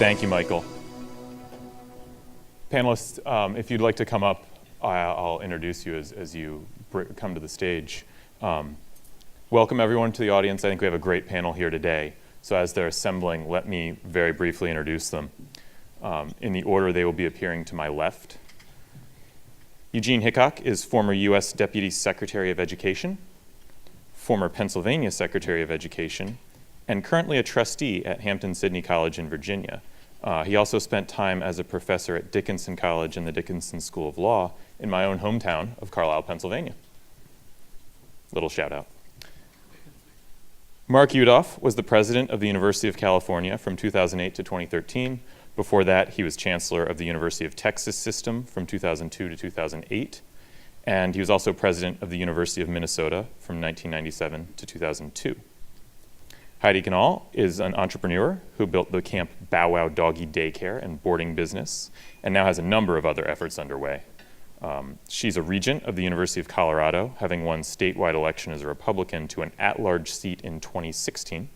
Thank you, Michael. Panelists, if you'd like to come up, I'll introduce you as you come to the stage. Welcome everyone to the audience. I think we have a great panel here today. So as they're assembling, let me very briefly introduce them. In the order they will be appearing to my left. Eugene Hickok is former U.S. Deputy Secretary of Education, former Pennsylvania Secretary of Education, and currently a trustee at Hampton-Sydney College in Virginia. He also spent time as a professor at Dickinson College and the Dickinson School of Law in my own hometown of Carlisle, Pennsylvania. Little shout out. Mark Yudof was the president of the University of California from 2008 to 2013. Before that, he was chancellor of the University of Texas system from 2002 to 2008. And he was also president of the University of Minnesota from 1997 to 2002. Heidi Ganahl is an entrepreneur who built the Camp Bow Wow Doggy Daycare and boarding business, and now has a number of other efforts underway. She's a regent of the University of Colorado, having won statewide election as a Republican to an at-large seat in 2016.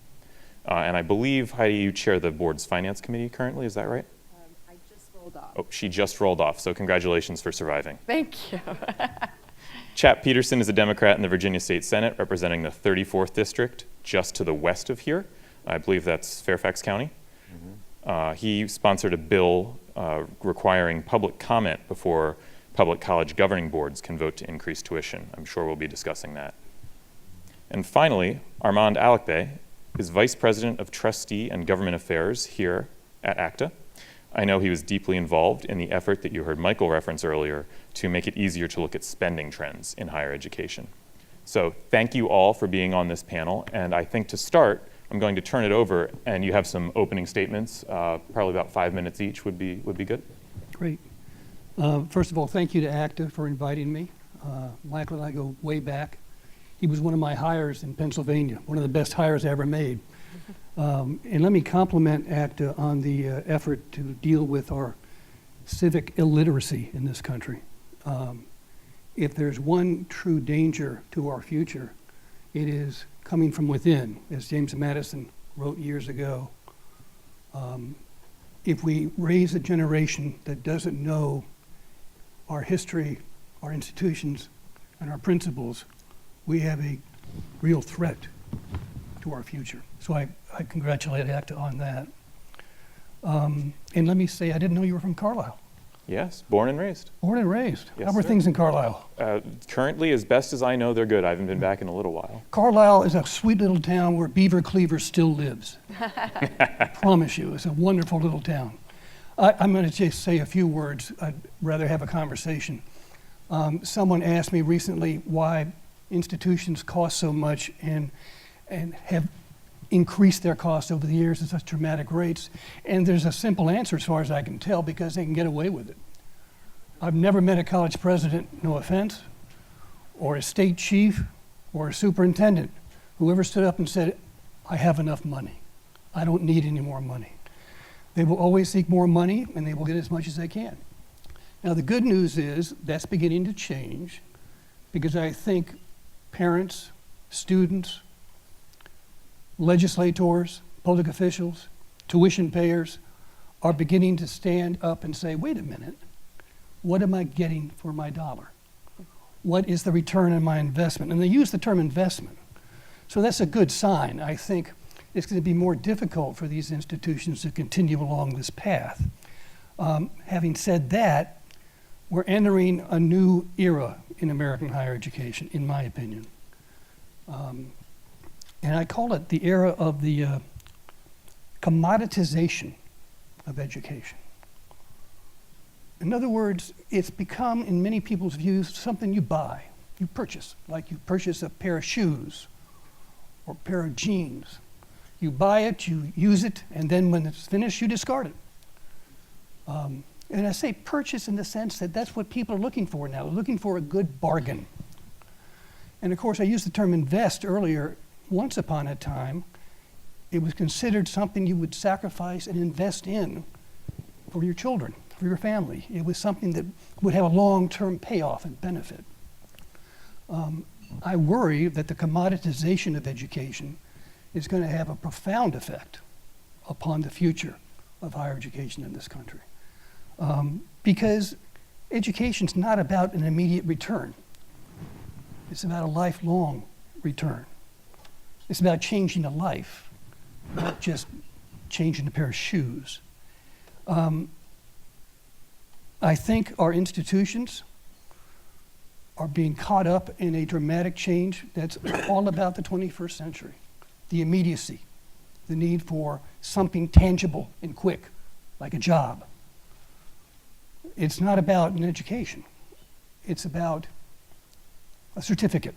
And I believe, Heidi, you chair the board's finance committee currently, is that right? I just rolled off. Oh, she just rolled off, so congratulations for surviving. Thank you. Chap Petersen is a Democrat in the Virginia State Senate, representing the 34th District, just to the west of here. I believe that's Fairfax County. Mm-hmm. He sponsored a bill requiring public comment before public college governing boards can vote to increase tuition. I'm sure we'll be discussing that. And finally, Armand Alacbay is Vice President of Trustee and Government Affairs here at ACTA. I know he was deeply involved in the effort that you heard Michael reference earlier to make it easier to look at spending trends in higher education. So thank you all for being on this panel, and I think to start, I'm going to turn it over, and you have some opening statements, probably about 5 minutes each would be good. Great. First of all, thank you to ACTA for inviting me. Michael and I go way back. He was one of my hires in Pennsylvania, one of the best hires I ever made. And let me compliment ACTA on the effort to deal with our civic illiteracy in this country. If there's one true danger to our future, it is coming from within, as James Madison wrote years ago. If we raise a generation that doesn't know our history, our institutions, and our principles, we have a real threat to our future. So I congratulate ACTA on that. And let me say, I didn't know you were from Carlisle. Yes, born and raised. Born and raised. Yes, How are sir. things in Carlisle? Currently, as best as I know, they're good. I haven't been back in a little while. Carlisle is a sweet little town where Beaver Cleaver still lives. I promise you, it's a wonderful little town. I'm going to just say a few words. I'd rather have a conversation. Someone asked me recently why institutions cost so much and have increased their costs over the years at such dramatic rates. And there's a simple answer as far as I can tell, because they can get away with it. I've never met a college president, no offense, or a state chief, or a superintendent who ever stood up and said, I have enough money. I don't need any more money. They will always seek more money, and they will get as much as they can. Now, the good news is that's beginning to change, because I think parents, students, legislators, public officials, tuition payers are beginning to stand up and say, wait a minute, what am I getting for my dollar? What is the return on my investment? And they use the term investment. So that's a good sign. I think it's going to be more difficult for these institutions to continue along this path. Having said that, we're entering a new era in American higher education, in my opinion. And I call it the era of the commoditization of education. In other words, it's become, in many people's views, something you buy, you purchase, like you purchase a pair of shoes or a pair of jeans. You buy it, you use it, and then when it's finished, you discard it. And I say purchase in the sense that that's what people are looking for now. They're looking for a good bargain. And of course, I used the term invest earlier. Once upon a time, it was considered something you would sacrifice and invest in for your children, for your family. It was something that would have a long-term payoff and benefit. I worry that the commoditization of education is going to have a profound effect upon the future of higher education in this country. Because education's not about an immediate return. It's about a lifelong return. It's about changing a life, not just changing a pair of shoes. I think our institutions are being caught up in a dramatic change that's all about the 21st century. The immediacy, the need for something tangible and quick, like a job. It's not about an education. It's about a certificate.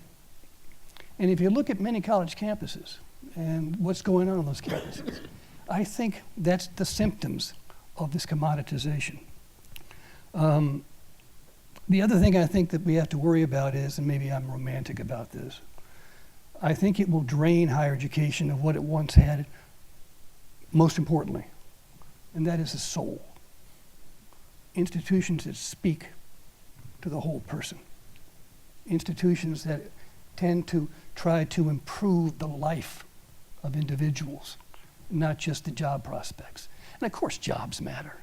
And if you look at many college campuses and what's going on those campuses, I think that's the symptoms of this commoditization. The other thing I think that we have to worry about is, and maybe I'm romantic about this, I think it will drain higher education of what it once had, most importantly, and that is the soul. Institutions that speak to the whole person. Institutions that tend to try to improve the life of individuals, not just the job prospects. And of course, jobs matter.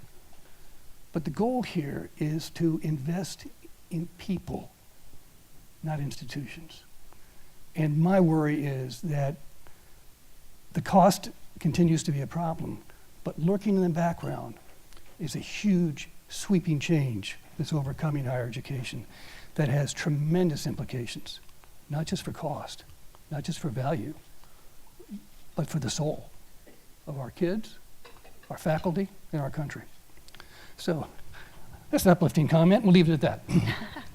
But the goal here is to invest in people, not institutions. And my worry is that the cost continues to be a problem, but lurking in the background is a huge, sweeping change that's overcoming higher education that has tremendous implications, not just for cost, not just for value, but for the soul of our kids, our faculty, and our country. So that's an uplifting comment. We'll leave it at that.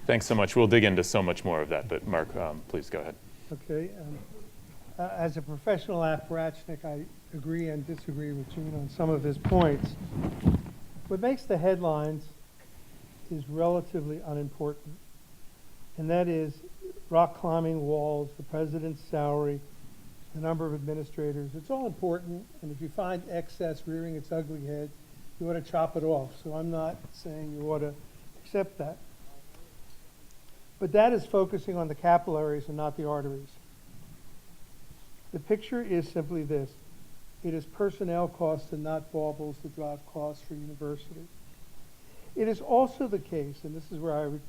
Thanks so much. We'll dig into so much more of that, but Mark, please go ahead. Okay. As a professional apparatchik, I agree and disagree with Gene on some of his points. What makes the headlines is relatively unimportant, and that is rock climbing walls, the president's salary, the number of administrators. It's all important, and if you find excess rearing its ugly head, you ought to chop it off. So I'm not saying you ought to accept that. But that is focusing on the capillaries and not the arteries. The picture is simply this. It is personnel costs and not baubles that drive costs for university. It is also the case, and this is where I would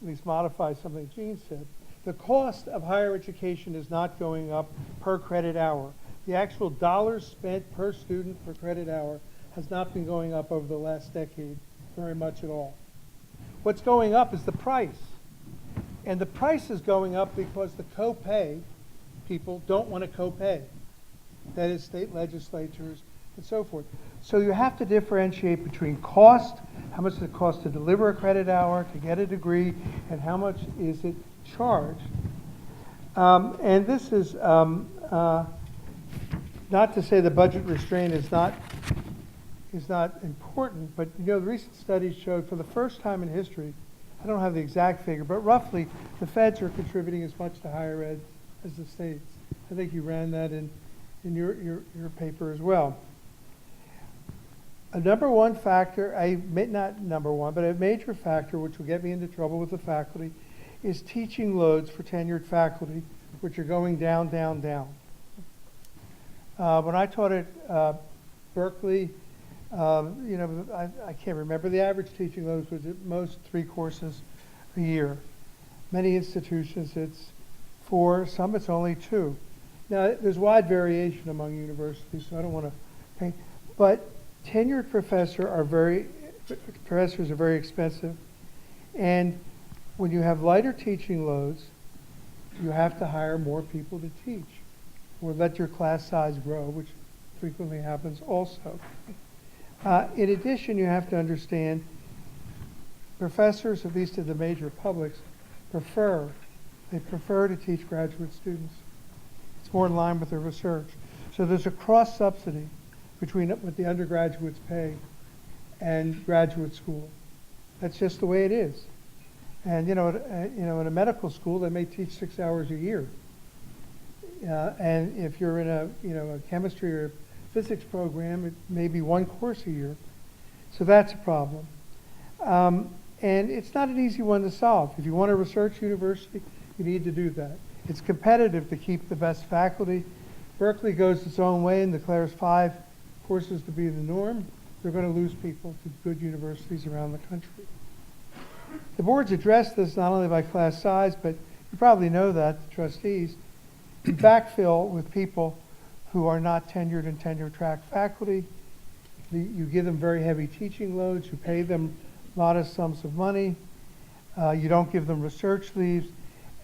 at least modify something Gene said, the cost of higher education is not going up per credit hour. The actual dollars spent per student per credit hour has not been going up over the last decade very much at all. What's going up is the price. And the price is going up because the co-pay people don't want to co-pay. That is state legislatures and so forth. So you have to differentiate between cost, how much does it cost to deliver a credit hour, to get a degree, and how much is it charged. And this is not to say the budget restraint is not important, but you know, the recent studies showed for the first time in history, I don't have the exact figure, but roughly the feds are contributing as much to higher ed as the states. I think you ran that in your paper as well. A number one factor, not number one, but a major factor which will get me into trouble with the faculty is teaching loads for tenured faculty, which are going down, down, down. When I taught at Berkeley, I can't remember. The average teaching loads was at most 3 courses a year. Many institutions it's 4, some it's only 2. Now, there's wide variation among universities, so I don't want to paint, but tenured professors are very expensive, and when you have lighter teaching loads, you have to hire more people to teach, or let your class size grow, which frequently happens also. In addition, you have to understand professors, at least in the major publics, prefer to teach graduate students. It's more in line with their research. So there's a cross subsidy between what the undergraduates pay and graduate school. That's just the way it is. And in a medical school, they may teach 6 hours a year. And if you're in a chemistry or physics program, it may be 1 course a year. So that's a problem. And it's not an easy one to solve. If you want a research university, you need to do that. It's competitive to keep the best faculty. Berkeley goes its own way and declares 5 courses to be the norm. they're going to lose people to good universities around the country. The board's addressed this not only by class size, but you probably know that, the trustees, backfill with people who are not tenured and tenure-track faculty. You give them very heavy teaching loads. You pay them modest sums of money. You don't give them research leaves.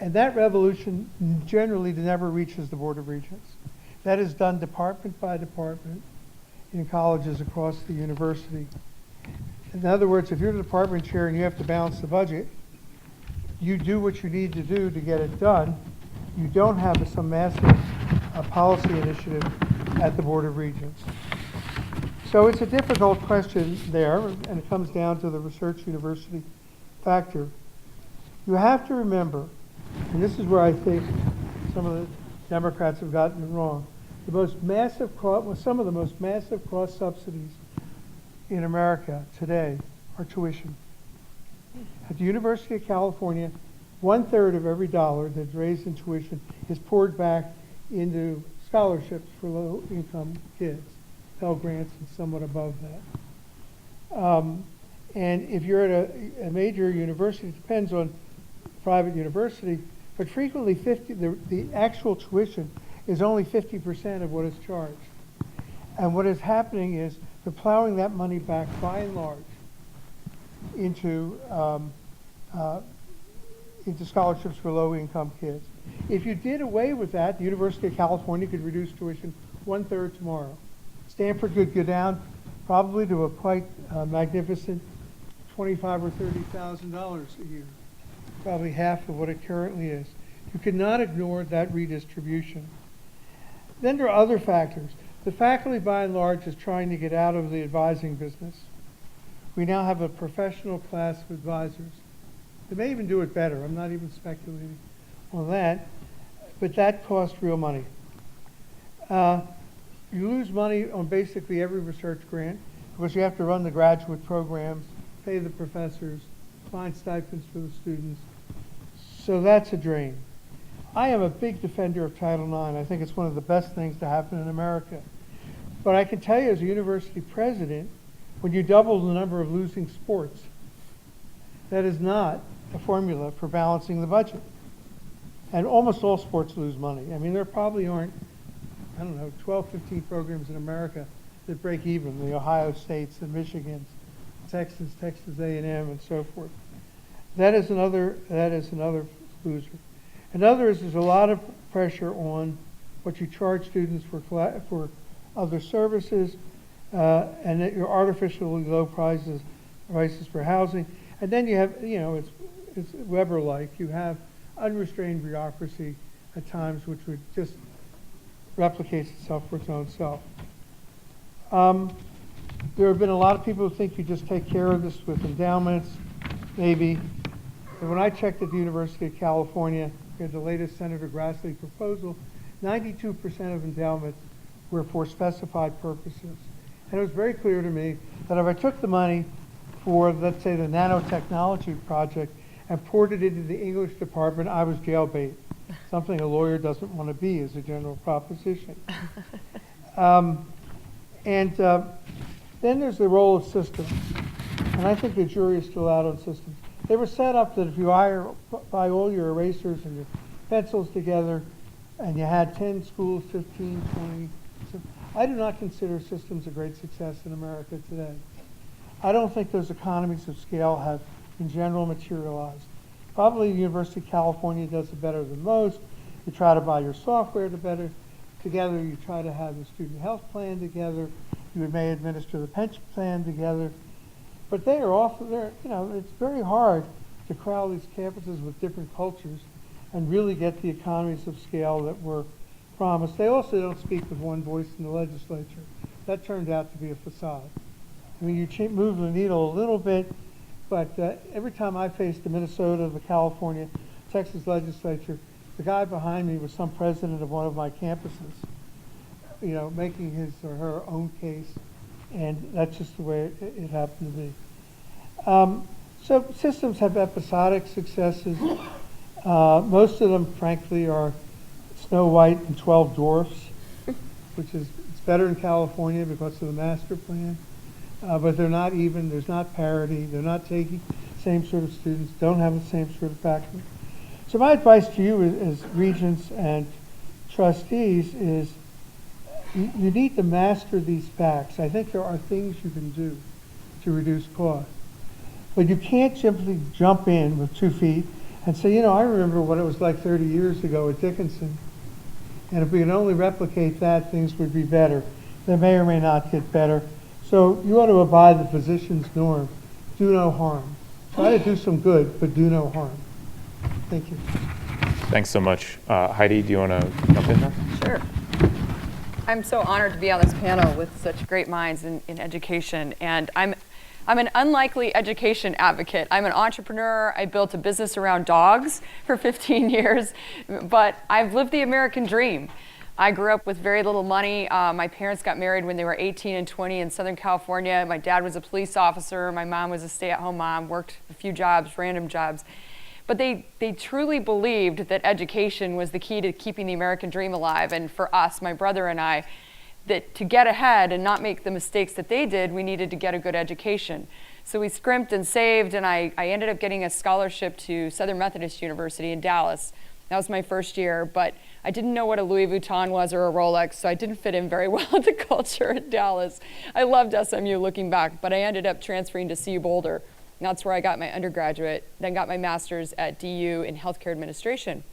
And that revolution generally never reaches the Board of Regents. That is done department by department in colleges across the university. In other words, if you're the department chair and you have to balance the budget, you do what you need to do to get it done. You don't have some massive policy initiative at the Board of Regents. So it's a difficult question there, and it comes down to the research university factor. You have to remember, and this is where I think some of the Democrats have gotten it wrong, some of the most massive cross subsidies in America today are tuition. At the University of California, 1/3 of every dollar that's raised in tuition is poured back into scholarships for low-income kids, Pell Grants and somewhat above that. And if you're at a major university, it depends on private university, but frequently the actual tuition is only 50% of what is charged. And what is happening is they're plowing that money back by and large into scholarships for low-income kids. If you did away with that, the University of California could reduce tuition 1/3 tomorrow. Stanford could go down probably to a quite magnificent $25,000 or $30,000 a year, probably half of what it currently is. You cannot ignore that redistribution. Then there are other factors. The faculty, by and large, is trying to get out of the advising business. We now have a professional class of advisors. They may even do it better. I'm not even speculating on that, but that costs real money. You lose money on basically every research grant because you have to run the graduate programs, pay the professors, find stipends for the students. So that's a drain. I am a big defender of Title IX. I think it's one of the best things to happen in America. But I can tell you as a university president, when you double the number of losing sports, that is not a formula for balancing the budget. And almost all sports lose money. I mean, there probably aren't, 12, 15 programs in America that break even, the Ohio States, the Michigans, Texas A&M, and so forth. That is another loser. Another is there's a lot of pressure on what you charge students for other services, and that your artificially low prices for housing. And then you have, it's Weber-like. You have unrestrained bureaucracy at times, which would just replicates itself for its own self. There have been a lot of people who think you just take care of this with endowments, maybe. But when I checked at the University of California, we had the latest Senator Grassley proposal, 92% of endowments were for specified purposes. And it was very clear to me that if I took the money for, let's say, the nanotechnology project and poured it into the English department, I was jailbait. Something a lawyer doesn't want to be as a general proposition. Then there's the role of systems. And I think the jury is still out on systems. They were set up that if you buy all your erasers and your pencils together and you had 10 schools, 15, 20. I do not consider systems a great success in America today. I don't think those economies of scale have in general materialized. Probably the University of California does it better than most. You try to buy your software together. You try to have the student health plan together. You may administer the pension plan together. But they are often there. It's very hard to crowd these campuses with different cultures and really get the economies of scale that were promised. They also don't speak with one voice in the legislature. That turned out to be a facade. I mean, you move the needle a little bit, but every time I faced the Minnesota, the California, Texas legislature, the guy behind me was some president of one of my campuses, making his or her own case, and that's just the way it happened to be. So systems have episodic successes. Most of them, frankly, are Snow White and 12 Dwarfs, which is it's better in California because of the master plan. but they're not even, there's not parity, they're not taking same sort of students, don't have the same sort of faculty. So my advice to you as regents and trustees is you need to master these facts. I think there are things you can do to reduce cost. But you can't simply jump in with 2 feet and say, you know, I remember what it was like 30 years ago at Dickinson. And if we can only replicate that, things would be better. They may or may not get better. So you ought to abide the physician's norm. Do no harm. Try to do some good, but do no harm. Thank you. Thanks so much. Heidi, do you want to jump in there? Sure. I'm so honored to be on this panel with such great minds in education. And I'm an unlikely education advocate. I'm an entrepreneur. I built a business around dogs for 15 years, but I've lived the American dream. I grew up with very little money. My parents got married when they were 18 and 20 in Southern California. My dad was a police officer. My mom was a stay-at-home mom, worked a few jobs, random jobs. But they truly believed that education was the key to keeping the American dream alive. And for us, my brother and I, that to get ahead and not make the mistakes that they did, we needed to get a good education. So we scrimped and saved, and I ended up getting a scholarship to Southern Methodist University in Dallas. That was my first year, but I didn't know what a Louis Vuitton was or a Rolex, so I didn't fit in very well with the culture in Dallas. I loved SMU looking back, but I ended up transferring to CU Boulder. And that's where I got my undergraduate, then got my master's at DU in healthcare administration.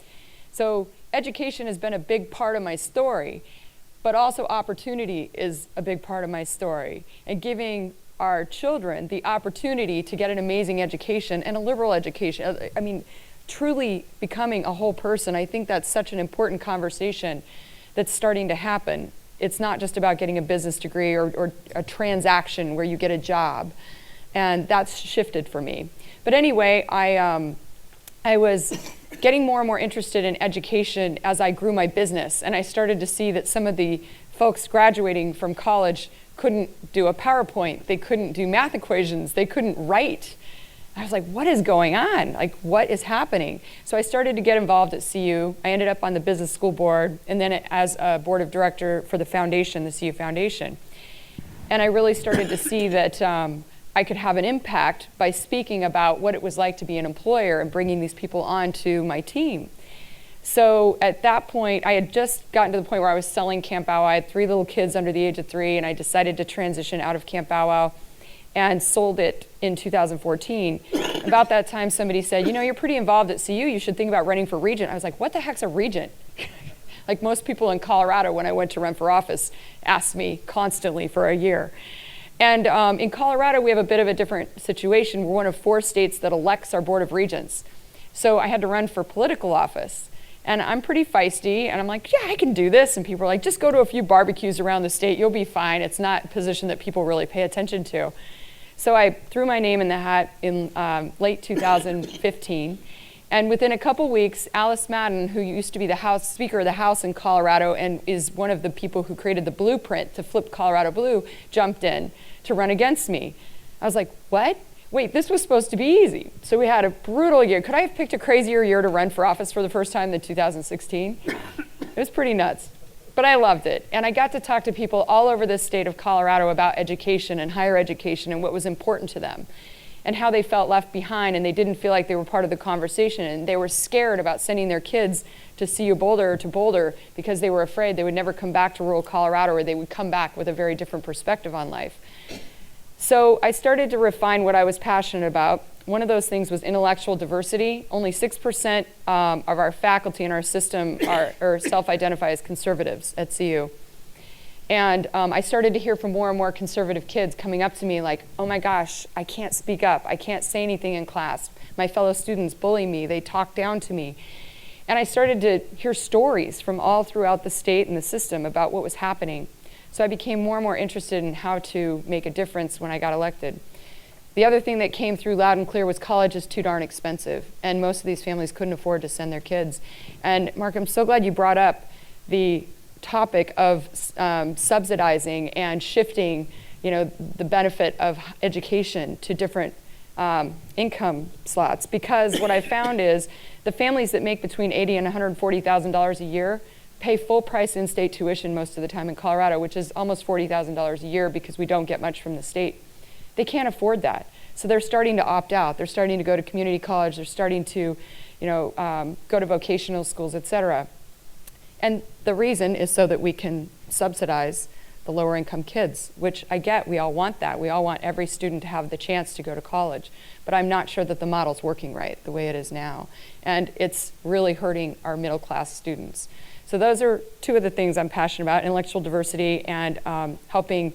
So education has been a big part of my story, but also opportunity is a big part of my story. And giving our children the opportunity to get an amazing education and a liberal education. I mean, truly becoming a whole person. I think that's such an important conversation that's starting to happen. It's not just about getting a business degree or a transaction where you get a job. And that's shifted for me. But anyway, I was getting more and more interested in education as I grew my business. And I started to see that some of the folks graduating from college couldn't do a PowerPoint. They couldn't do math equations. They couldn't write. I was like, what is going on? Like, what is happening? So I started to get involved at CU. I ended up on the business school board, and then as a board of director for the foundation, the CU Foundation. And I really started to see that I could have an impact by speaking about what it was like to be an employer and bringing these people onto my team. So at that point, I had just gotten to the point where I was selling Camp Bow Wow. I had 3 little kids under the age of 3, and I decided to transition out of Camp Bow Wow and sold it in 2014. About that time, somebody said, you know, you're pretty involved at CU. You should think about running for Regent. I was like, what the heck's a Regent? Like most people in Colorado, when I went to run for office, asked me constantly for a year. And in Colorado, we have a bit of a different situation. We're one of 4 states that elects our Board of Regents. So I had to run for political office. And I'm pretty feisty, and I'm like, yeah, I can do this. And people are like, just go to a few barbecues around the state, you'll be fine. It's not a position that people really pay attention to. So I threw my name in the hat in late 2015. And within a couple weeks, Alice Madden, who used to be the Speaker of the House in Colorado and is one of the people who created the blueprint to flip Colorado blue, jumped in to run against me. I was like, what? Wait, this was supposed to be easy. So we had a brutal year. Could I have picked a crazier year to run for office for the first time than 2016? It was pretty nuts. But I loved it. And I got to talk to people all over the state of Colorado about education and higher education and what was important to them and how they felt left behind and they didn't feel like they were part of the conversation and they were scared about sending their kids to CU Boulder or to Boulder because they were afraid they would never come back to rural Colorado or they would come back with a very different perspective on life. So I started to refine what I was passionate about. One of those things was intellectual diversity. Only 6% of our faculty in our system are self-identify as conservatives at CU. And I started to hear from more and more conservative kids coming up to me like, oh my gosh, I can't speak up. I can't say anything in class. My fellow students bully me. They talk down to me. And I started to hear stories from all throughout the state and the system about what was happening. So I became more and more interested in how to make a difference when I got elected. The other thing that came through loud and clear was college is too darn expensive, and most of these families couldn't afford to send their kids. And Mark, I'm so glad you brought up the topic of subsidizing and shifting, you know, the benefit of education to different income slots, because what I found is the families that make between $80,000 and $140,000 a year pay full price in-state tuition most of the time in Colorado, which is almost $40,000 a year because we don't get much from the state. they can't afford that. So they're starting to opt out. They're starting to go to community college. They're starting to, go to vocational schools, et cetera. And the reason is so that we can subsidize the lower income kids, which I get, we all want that. We all want every student to have the chance to go to college. But I'm not sure that the model's working right the way it is now. And it's really hurting our middle class students. So those are two of the things I'm passionate about: intellectual diversity and helping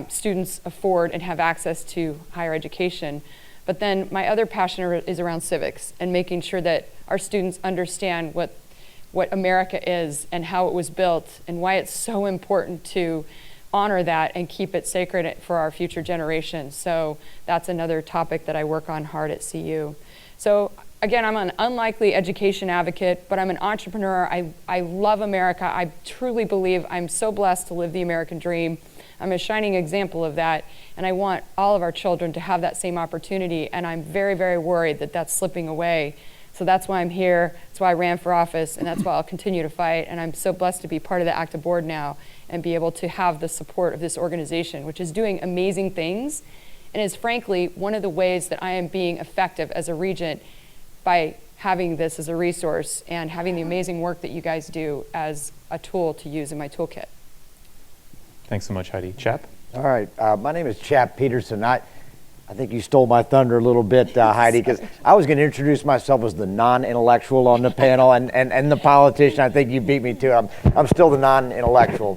students afford and have access to higher education. But then my other passion is around civics and making sure that our students understand what America is and how it was built and why it's so important to honor that and keep it sacred for our future generations. So that's another topic that I work on hard at CU. So again, I'm an unlikely education advocate, but I'm an entrepreneur. I love America. I truly believe I'm so blessed to live the American dream. I'm a shining example of that, and I want all of our children to have that same opportunity, and I'm very, very worried that that's slipping away. So that's why I'm here, that's why I ran for office, and that's why I'll continue to fight. And I'm so blessed to be part of the ACTA board now and be able to have the support of this organization, which is doing amazing things and is frankly one of the ways that I am being effective as a regent by having this as a resource and having the amazing work that you guys do as a tool to use in my toolkit. Thanks so much, Heidi. Chap? All right, my name is Chap Petersen. I think you stole my thunder a little bit, Heidi, because I was going to introduce myself as the non-intellectual on the panel and the politician. I think you beat me to it. I'm still the non-intellectual,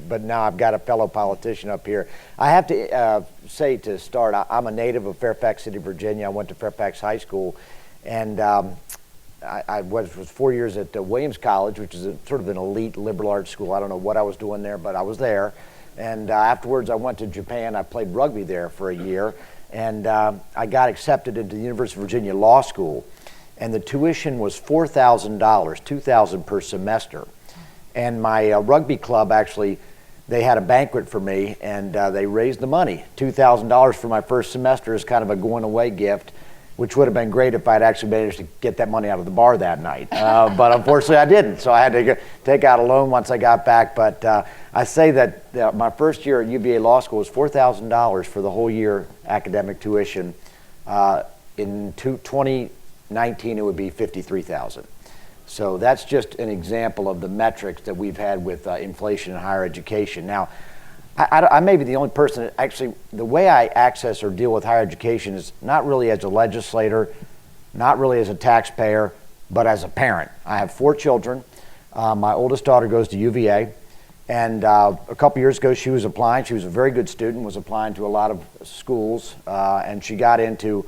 but now I've got a fellow politician up here. I have to say to start, I'm a native of Fairfax City, Virginia. I went to Fairfax High School, and I was 4 years at Williams College, which is sort of an elite liberal arts school. I don't know what I was doing there, but I was there. And afterwards, I went to Japan. I played rugby there for a year. And I got accepted into the University of Virginia Law School. And the tuition was $4,000, $2,000 per semester. And my rugby club, actually, they had a banquet for me, and they raised the money. $2,000 for my first semester is kind of a going-away gift, which would have been great if I'd actually managed to get that money out of the bar that night. But unfortunately I didn't, so I had to take out a loan once I got back. But I say that my first year at UVA Law School was $4,000 for the whole year academic tuition. In 2019 it would be $53,000. So that's just an example of the metrics that we've had with inflation in higher education. Now, I may be the only person that actually, the way I access or deal with higher education is not really as a legislator, not really as a taxpayer, but as a parent. I have 4 children. My oldest daughter goes to UVA, and a couple years ago she was applying. She was a very good student, was applying to a lot of schools, and she got into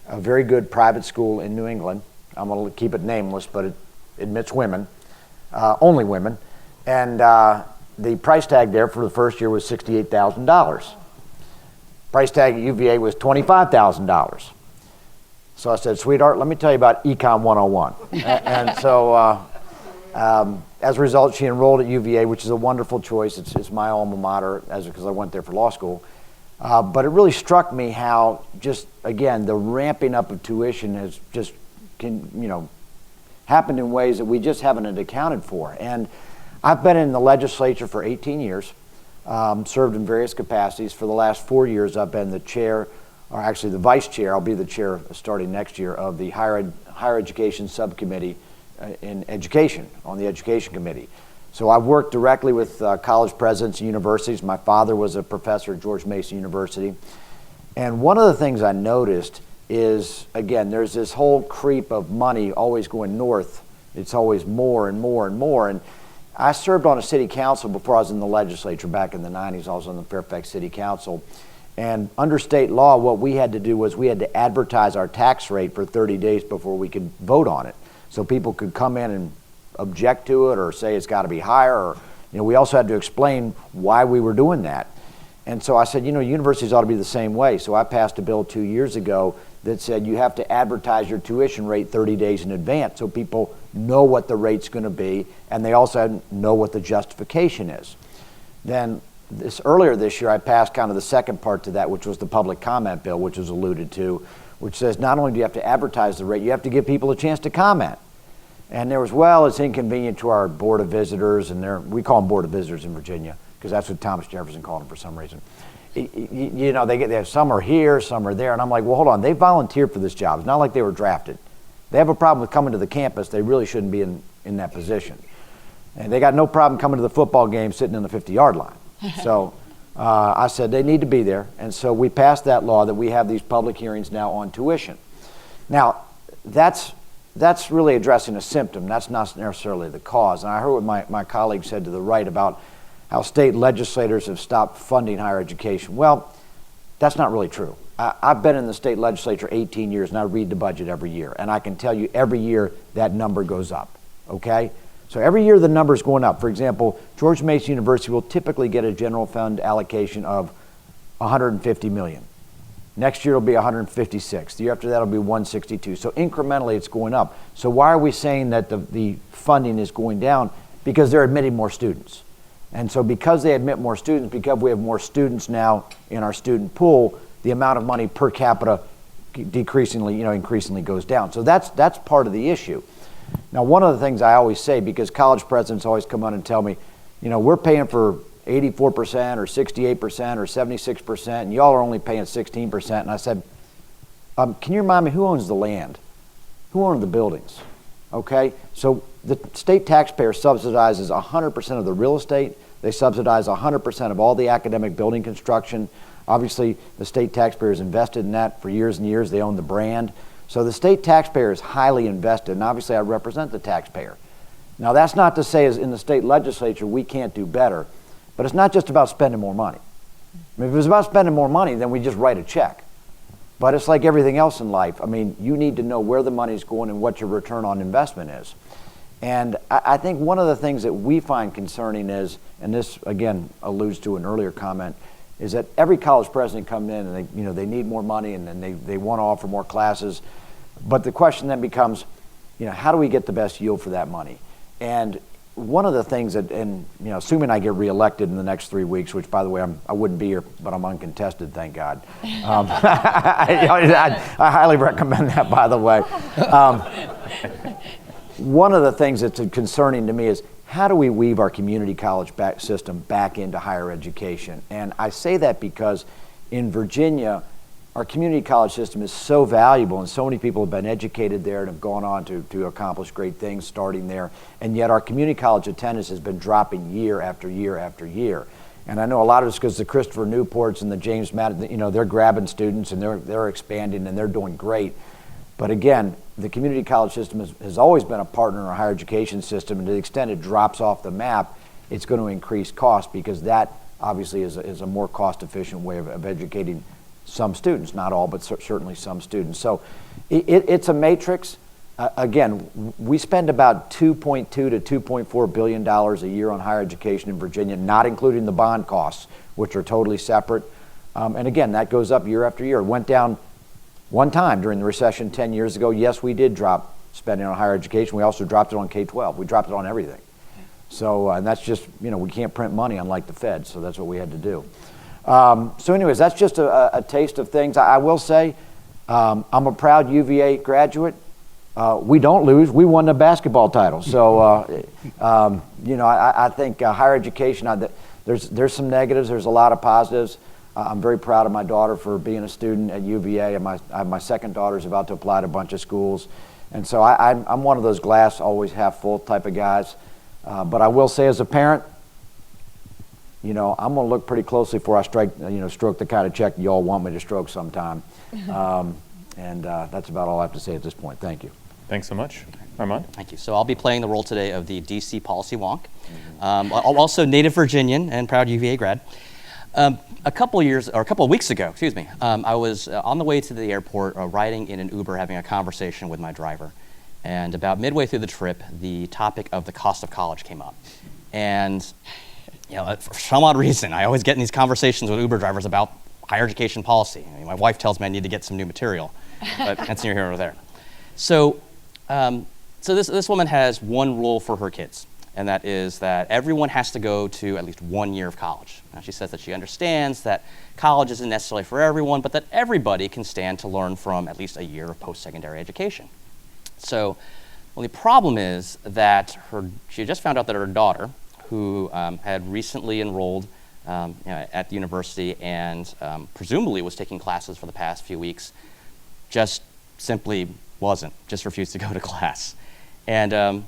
a very good private school in New England. I'm going to keep it nameless, but it admits women, only women. And the price tag there for the first year was $68,000. Price tag at UVA was $25,000. So I said, sweetheart, let me tell you about Econ 101. And so as a result, she enrolled at UVA, which is a wonderful choice. It's my alma mater, because I went there for law school. But it really struck me how just, again, the ramping up of tuition has just, happened in ways that we just haven't accounted for. And I've been in the legislature for 18 years, served in various capacities. For the last 4 years, I've been the chair, or actually the vice chair. I'll be the chair starting next year of the higher education subcommittee in education, on the education committee. So I've worked directly with college presidents and universities. My father was a professor at George Mason University. And one of the things I noticed is, again, there's this whole creep of money always going north. It's always more and more and more. And I served on a city council before I was in the legislature back in the 90s. I was on the Fairfax City Council. And under state law, what we had to do was we had to advertise our tax rate for 30 days before we could vote on it. So people could come in and object to it or say it's got to be higher. Or, we also had to explain why we were doing that. And so I said, universities ought to be the same way. So I passed a bill 2 years ago that said you have to advertise your tuition rate 30 days in advance so people know what the rate's going to be, and they also know what the justification is. Then earlier this year, I passed kind of the second part to that, which was the public comment bill, which was alluded to, which says not only do you have to advertise the rate, you have to give people a chance to comment. And there was, it's inconvenient to our Board of Visitors, and we call them Board of Visitors in Virginia, because that's what Thomas Jefferson called them for some reason. you know, they have some are here, some are there, and I'm like, well, hold on, they volunteered for this job. It's not like they were drafted. They have a problem with coming to the campus. They really shouldn't be in that position. And they got no problem coming to the football game sitting in the 50-yard line. So I said they need to be there. And so we passed that law that we have these public hearings now on tuition. Now, that's really addressing a symptom. That's not necessarily the cause. And I heard what my colleague said to the right about how state legislators have stopped funding higher education. Well, that's not really true. I've been in the state legislature 18 years, and I read the budget every year. And I can tell you every year that number goes up, okay? So every year the number's going up. For example, George Mason University will typically get a general fund allocation of $150 million. Next year it'll be 156. The year after that it'll be 162. So incrementally it's going up. So why are we saying that the funding is going down? Because they're admitting more students. And so because they admit more students, because we have more students now in our student pool, the amount of money per capita increasingly goes down. So that's part of the issue. Now, one of the things I always say, because college presidents always come out and tell me, you know, we're paying for 84% or 68% or 76%, and y'all are only paying 16%. And I said, can you remind me who owns the land? Who owns the buildings? Okay, so the state taxpayer subsidizes 100% of the real estate. They subsidize 100% of all the academic building construction. Obviously, the state taxpayer is invested in that for years and years. They own the brand. So the state taxpayer is highly invested, and obviously I represent the taxpayer. Now, that's not to say as in the state legislature we can't do better, but it's not just about spending more money. I mean, if it was about spending more money, then we just write a check. But it's like everything else in life. I mean, you need to know where the money's going and what your return on investment is. And I think one of the things that we find concerning is, and this again alludes to an earlier comment, is that every college president comes in and they need more money and then they want to offer more classes. But the question then becomes, how do we get the best yield for that money? And one of the things that, and assuming I get reelected in the next 3 weeks, which by the way, I wouldn't be here, but I'm uncontested, thank God. I highly recommend that, by the way. One of the things that's concerning to me is how do we weave our community college system back into higher education? And I say that because in Virginia, our community college system is so valuable and so many people have been educated there and have gone on to accomplish great things starting there. And yet our community college attendance has been dropping year after year after year. And I know a lot of it's because the Christopher Newports and the James Madison, they're grabbing students and they're expanding and they're doing great. But again, the community college system has always been a partner in our higher education system, and to the extent it drops off the map, it's going to increase cost because that obviously is a more cost-efficient way of educating some students, not all, but certainly some students. So it's a matrix. Again, we spend about $2.2 to $2.4 billion a year on higher education in Virginia, not including the bond costs, which are totally separate. And again, that goes up year after year. It went down one time during the recession 10 years ago. Yes, we did drop spending on higher education. We also dropped it on K-12. We dropped it on everything. So, and that's just, we can't print money unlike the Fed, so that's what we had to do. So anyways, that's just a taste of things. I will say, I'm a proud UVA graduate. We don't lose. We won the basketball title. So, I think higher education, there's some negatives. There's a lot of positives. I'm very proud of my daughter for being a student at UVA, and my second daughter's about to apply to a bunch of schools. And so I'm one of those glass always half full type of guys. But I will say as a parent, I'm going to look pretty closely before I stroke the kind of check you all want me to stroke sometime. And that's about all I have to say at this point. Thank you. Thanks so much. Armand? Thank you. So I'll be playing the role today of the DC policy wonk. I'm also native Virginian and proud UVA grad. A couple of weeks ago, I was on the way to the airport, riding in an Uber, having a conversation with my driver. And about midway through the trip, the topic of the cost of college came up. And for some odd reason, I always get in these conversations with Uber drivers about higher education policy. I mean, my wife tells me I need to get some new material, but that's neither here nor there. So this woman has one rule for her kids, and that is that everyone has to go to at least 1 year of college. Now, she says that she understands that college isn't necessarily for everyone, but that everybody can stand to learn from at least a year of post-secondary education. So, well, the problem is that she just found out that her daughter, who had recently enrolled at the university and presumably was taking classes for the past few weeks, just simply wasn't, just refused to go to class. And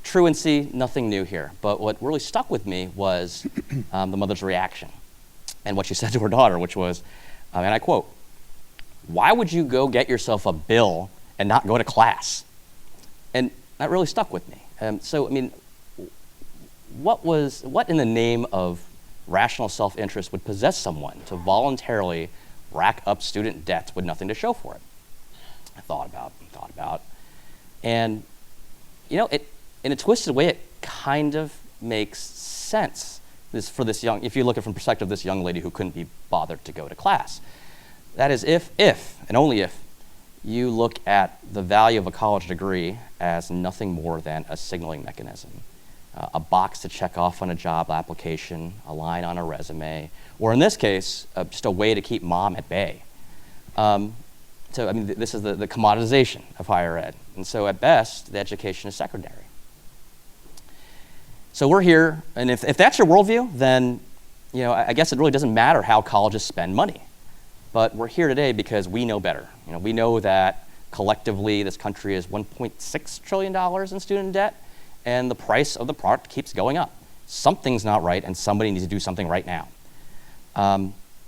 truancy, nothing new here. But what really stuck with me was the mother's reaction and what she said to her daughter, which was, and I quote, "Why would you go get yourself a bill and not go to class?" And that really stuck with me. So, I mean, what in the name of rational self-interest would possess someone to voluntarily rack up student debt with nothing to show for it? I thought about, and in a twisted way, it kind of makes sense. If you look at it from the perspective of this young lady who couldn't be bothered to go to class. That is if, and only if, you look at the value of a college degree as nothing more than a signaling mechanism, a box to check off on a job application, a line on a resume, or in this case, just a way to keep mom at bay. So, I mean, this is the commoditization of higher ed. And so at best, the education is secondary. So we're here, and if that's your worldview, then I guess it really doesn't matter how colleges spend money. But we're here today because we know better. We know that collectively this country is $1.6 trillion in student debt, and the price of the product keeps going up. Something's not right, and somebody needs to do something right now.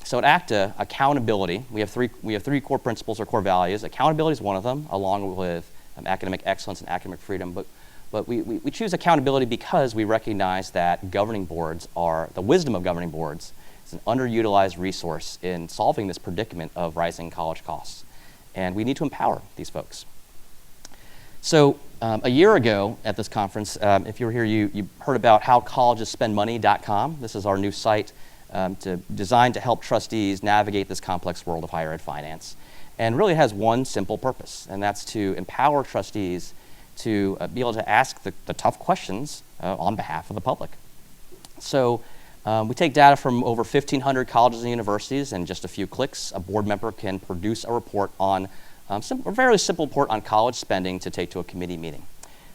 So at ACTA, accountability, we have three core principles or core values. Accountability is one of them, along with academic excellence and academic freedom. But we choose accountability because we recognize that governing boards the wisdom of governing boards is an underutilized resource in solving this predicament of rising college costs. And we need to empower these folks. So a year ago at this conference, if you were here, you heard about howcollegespendmoney.com. This is our new site designed to help trustees navigate this complex world of higher ed finance. And really has one simple purpose, and that's to empower trustees to be able to ask the tough questions on behalf of the public. So we take data from over 1,500 colleges and universities, and in just a few clicks, a board member can produce a report on, a very simple report on college spending to take to a committee meeting.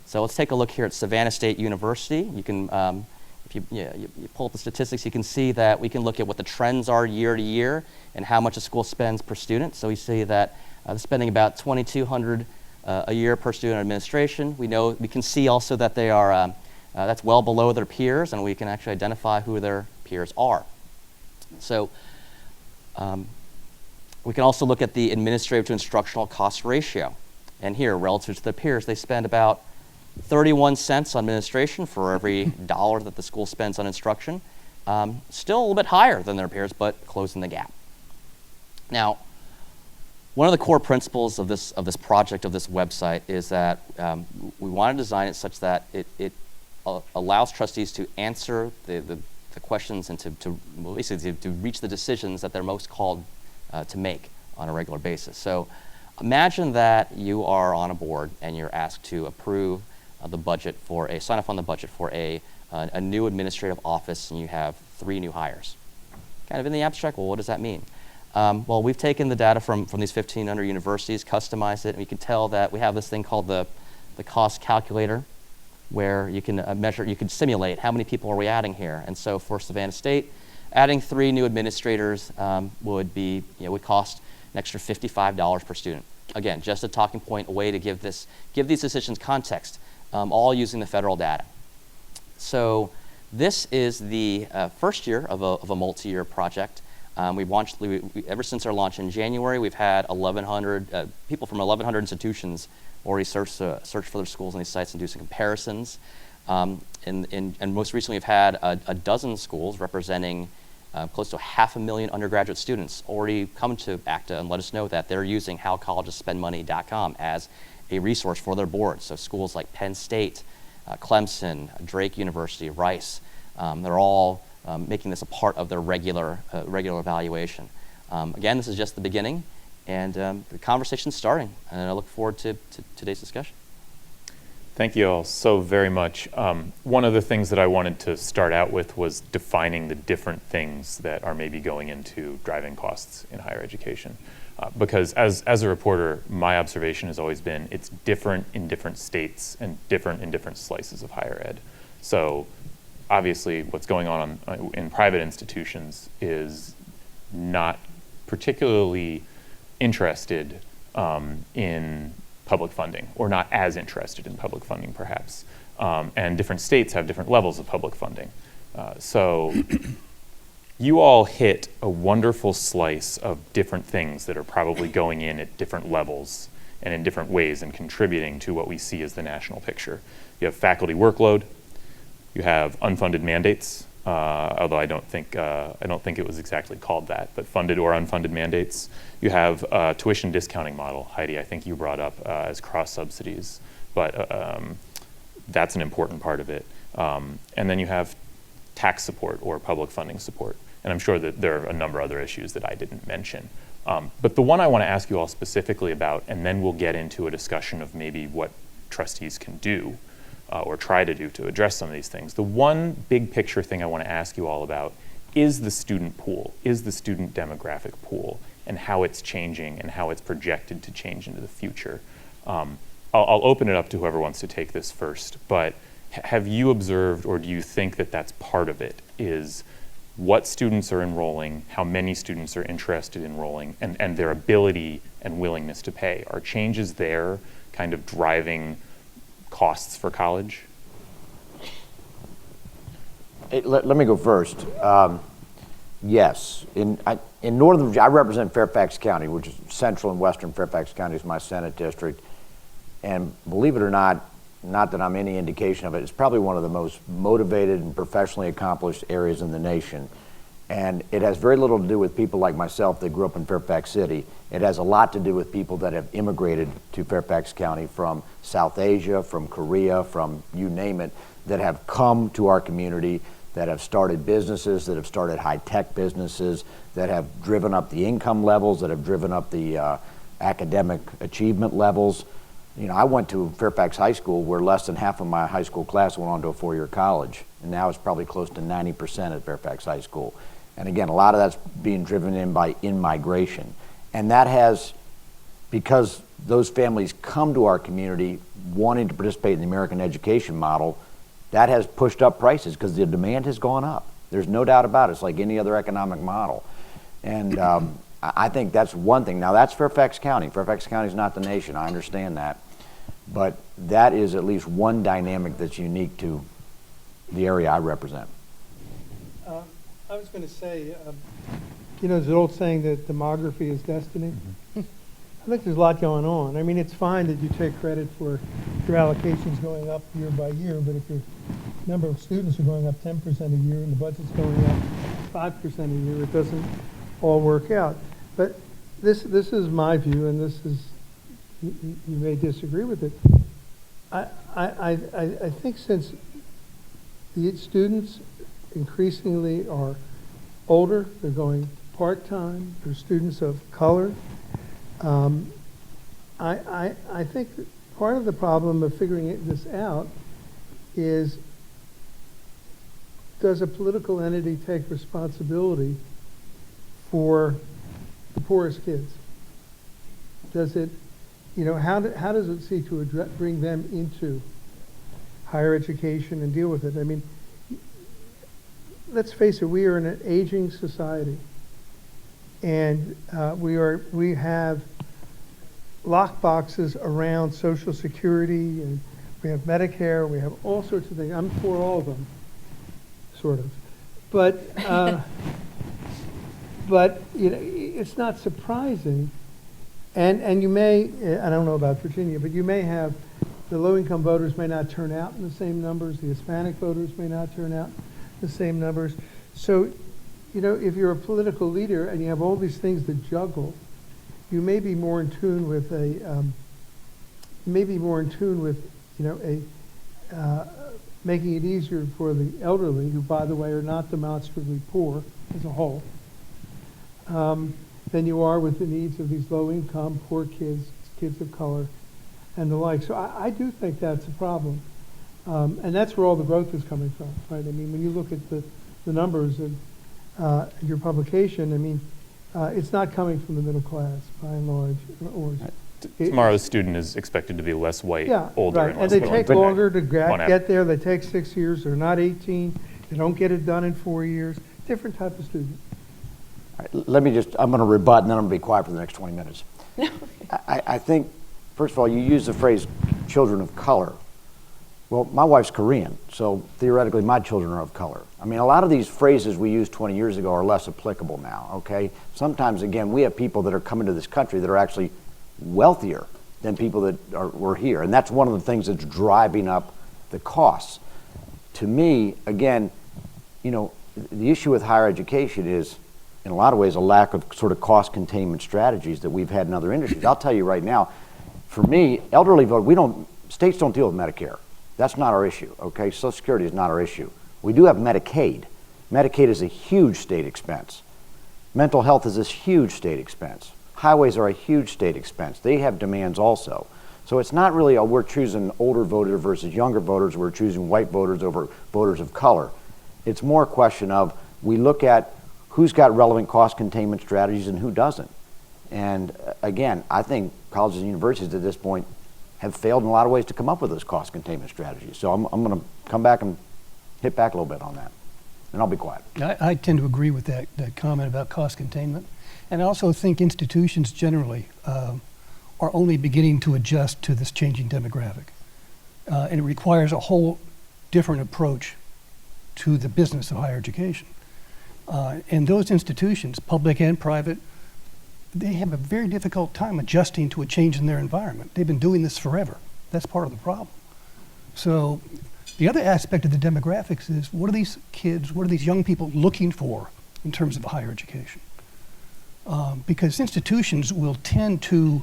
So let's take a look here at Savannah State University. You can, if you pull up the statistics, you can see that we can look at what the trends are year to year and how much a school spends per student. So we see that they're spending about $2,200 a year per student administration. We can see also that they are, that's well below their peers, and we can actually identify who their peers are. So we can also look at the administrative to instructional cost ratio. And here, relative to their peers, they spend about 31 cents on administration for every dollar that the school spends on instruction. Still a little bit higher than their peers, but closing the gap. Now, one of the core principles of this project, of this website, is that we want to design it such that it allows trustees to answer the questions and to basically to reach the decisions that they're most called to make on a regular basis. So imagine that you are on a board and you're asked to approve the budget sign off on the budget for a new administrative office, and you have 3 new hires. Kind of in the abstract, well, what does that mean? Well, we've taken the data from these 1,500 universities, customized it, and we can tell that we have this thing called the cost calculator, where you can you can simulate how many people are we adding here. And so for Savannah State, adding 3 new administrators would cost an extra $55 per student. Again, just a talking point, a way to give these decisions context, all using the federal data. So this is the first year of a multi-year project. Ever since our launch in January, we've had 1,100 people from 1,100 institutions already search for their schools on these sites and do some comparisons. And most recently, we've had a dozen schools representing close to 500,000 undergraduate students already come to ACTA and let us know that they're using howcollegespendmoney.com as a resource for their boards. So schools like Penn State, Clemson, Drake University, Rice, they're all making this a part of their regular evaluation. Again, this is just the beginning, and the conversation's starting, and I look forward to today's discussion. Thank you all so very much. One of the things that I wanted to start out with was defining the different things that are maybe going into driving costs in higher education. Because as a reporter, my observation has always been it's different in different states and different in different slices of higher ed. So obviously what's going on in private institutions is not particularly interested in public funding, or not as interested in public funding perhaps. And different states have different levels of public funding. So you all hit a wonderful slice of different things that are probably going in at different levels and in different ways and contributing to what we see as the national picture. You have faculty workload, you have unfunded mandates, although I don't think it was exactly called that, but funded or unfunded mandates. You have a tuition discounting model, Heidi, I think you brought up as cross subsidies, but that's an important part of it. And then you have tax support or public funding support. And I'm sure that there are a number of other issues that I didn't mention. But the one I want to ask you all specifically about, and then we'll get into a discussion of maybe what trustees can do or try to do to address some of these things. The one big picture thing I want to ask you all about is the student pool, is the student demographic pool, and how it's changing and how it's projected to change into the future. I'll open it up to whoever wants to take this first, but have you observed, or do you think that that's part of it, is what students are enrolling, how many students are interested in enrolling, and their ability and willingness to pay? Are changes there kind of driving costs for college? Let me go first. Yes. In Northern Virginia, I represent Fairfax County, which is central and western Fairfax County is my Senate district. And believe it or not that I'm any indication of it, it's probably one of the most motivated and professionally accomplished areas in the nation. And it has very little to do with people like myself that grew up in Fairfax City. It has a lot to do with people that have immigrated to Fairfax County from South Asia, from Korea, from you name it, that have come to our community, that have started businesses, that have started high-tech businesses, that have driven up the income levels, that have driven up the academic achievement levels. You know, I went to Fairfax High School where less than half of my high school class went on to a four-year college. And now it's probably close to 90% at Fairfax High School. And again, a lot of that's being driven in by in-migration. And that has, because those families come to our community wanting to participate in the American education model, that has pushed up prices because the demand has gone up. There's no doubt about it. It's like any other economic model. And I think that's one thing. Now that's Fairfax County. Fairfax County is not the nation, I understand that. But that is at least one dynamic that's unique to the area I represent. I was going to say, you know, there's an old saying that demography is destiny. I think there's a lot going on. I mean, it's fine that you take credit for your allocations going up year by year, but if your number of students are going up 10% a year and the budget's going up 5% a year, it doesn't all work out. But this is my view, and this is, you may disagree with it. I think since the students increasingly are older, they're going part-time, they're students of color, I think that part of the problem of figuring this out is, does a political entity take responsibility for the poorest kids? Does it, you know, how does it seek to bring them into higher education and deal with it? I mean, let's face it, we are in an aging society, and we have lock boxes around Social Security, and we have Medicare, we have all sorts of things. I'm for all of them, sort of, but you know, it's not surprising. And you may, I don't know about Virginia, but you may have the low-income voters may not turn out in the same numbers. The Hispanic voters may not turn out in the same numbers. So, you know, if you're a political leader and you have all these things to juggle, you may be more in tune with making it easier for the elderly, who, by the way, are not demonstrably poor as a whole, than you are with the needs of these low-income, poor kids, kids of color, and the like. So I do think that's a problem. And that's where all the growth is coming from, right? I mean, when you look at the numbers in your publication, I mean, it's not coming from the middle class, by and large. Tomorrow's student is expected to be less white, Yeah, older, right. and And less they willing take to pay. longer to On average. get there. They take 6 years. They're not 18. They don't get it done in 4 years. Different type of student. All right, let me I'm going to rebut, and then I'm going to be quiet for the next 20 minutes. I think, first of all, you use the phrase children of color. Well, my wife's Korean, so theoretically my children are of color. I mean, a lot of these phrases we used 20 years ago are less applicable now, okay? Sometimes, again, we have people that are coming to this country that are actually wealthier than people that were here, and that's one of the things that's driving up the costs. To me, again, you know, the issue with higher education is, in a lot of ways, a lack of sort of cost containment strategies that we've had in other industries. I'll tell you right now, for me, elderly vote, states don't deal with Medicare. That's not our issue, okay? Social Security is not our issue. We do have Medicaid. Medicaid is a huge state expense. Mental health is this huge state expense. Highways are a huge state expense. They have demands also. So it's not really we're choosing older voters versus younger voters, we're choosing white voters over voters of color. It's more a question of we look at who's got relevant cost containment strategies and who doesn't. And again, I think colleges and universities at this point have failed in a lot of ways to come up with those cost containment strategies. So I'm going to come back and hit back a little bit on that, and I'll be quiet. I tend to agree with that comment about cost containment. And I also think institutions generally are only beginning to adjust to this changing demographic. And it requires a whole different approach to the business of higher education. And those institutions, public and private, they have a very difficult time adjusting to a change in their environment. They've been doing this forever. That's part of the problem. So the other aspect of the demographics is what are these kids, what are these young people looking for in terms of higher education? Because institutions will tend to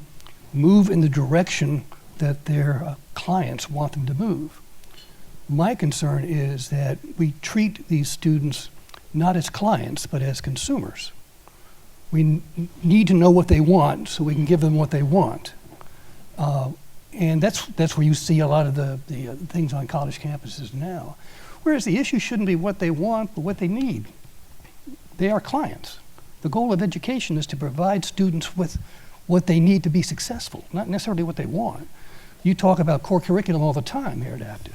move in the direction that their clients want them to move. My concern is that we treat these students not as clients, but as consumers. We need to know what they want so we can give them what they want. And that's where you see a lot of the things on college campuses now. Whereas the issue shouldn't be what they want, but what they need. They are clients. The goal of education is to provide students with what they need to be successful, not necessarily what they want. You talk about core curriculum all the time here at ACTA.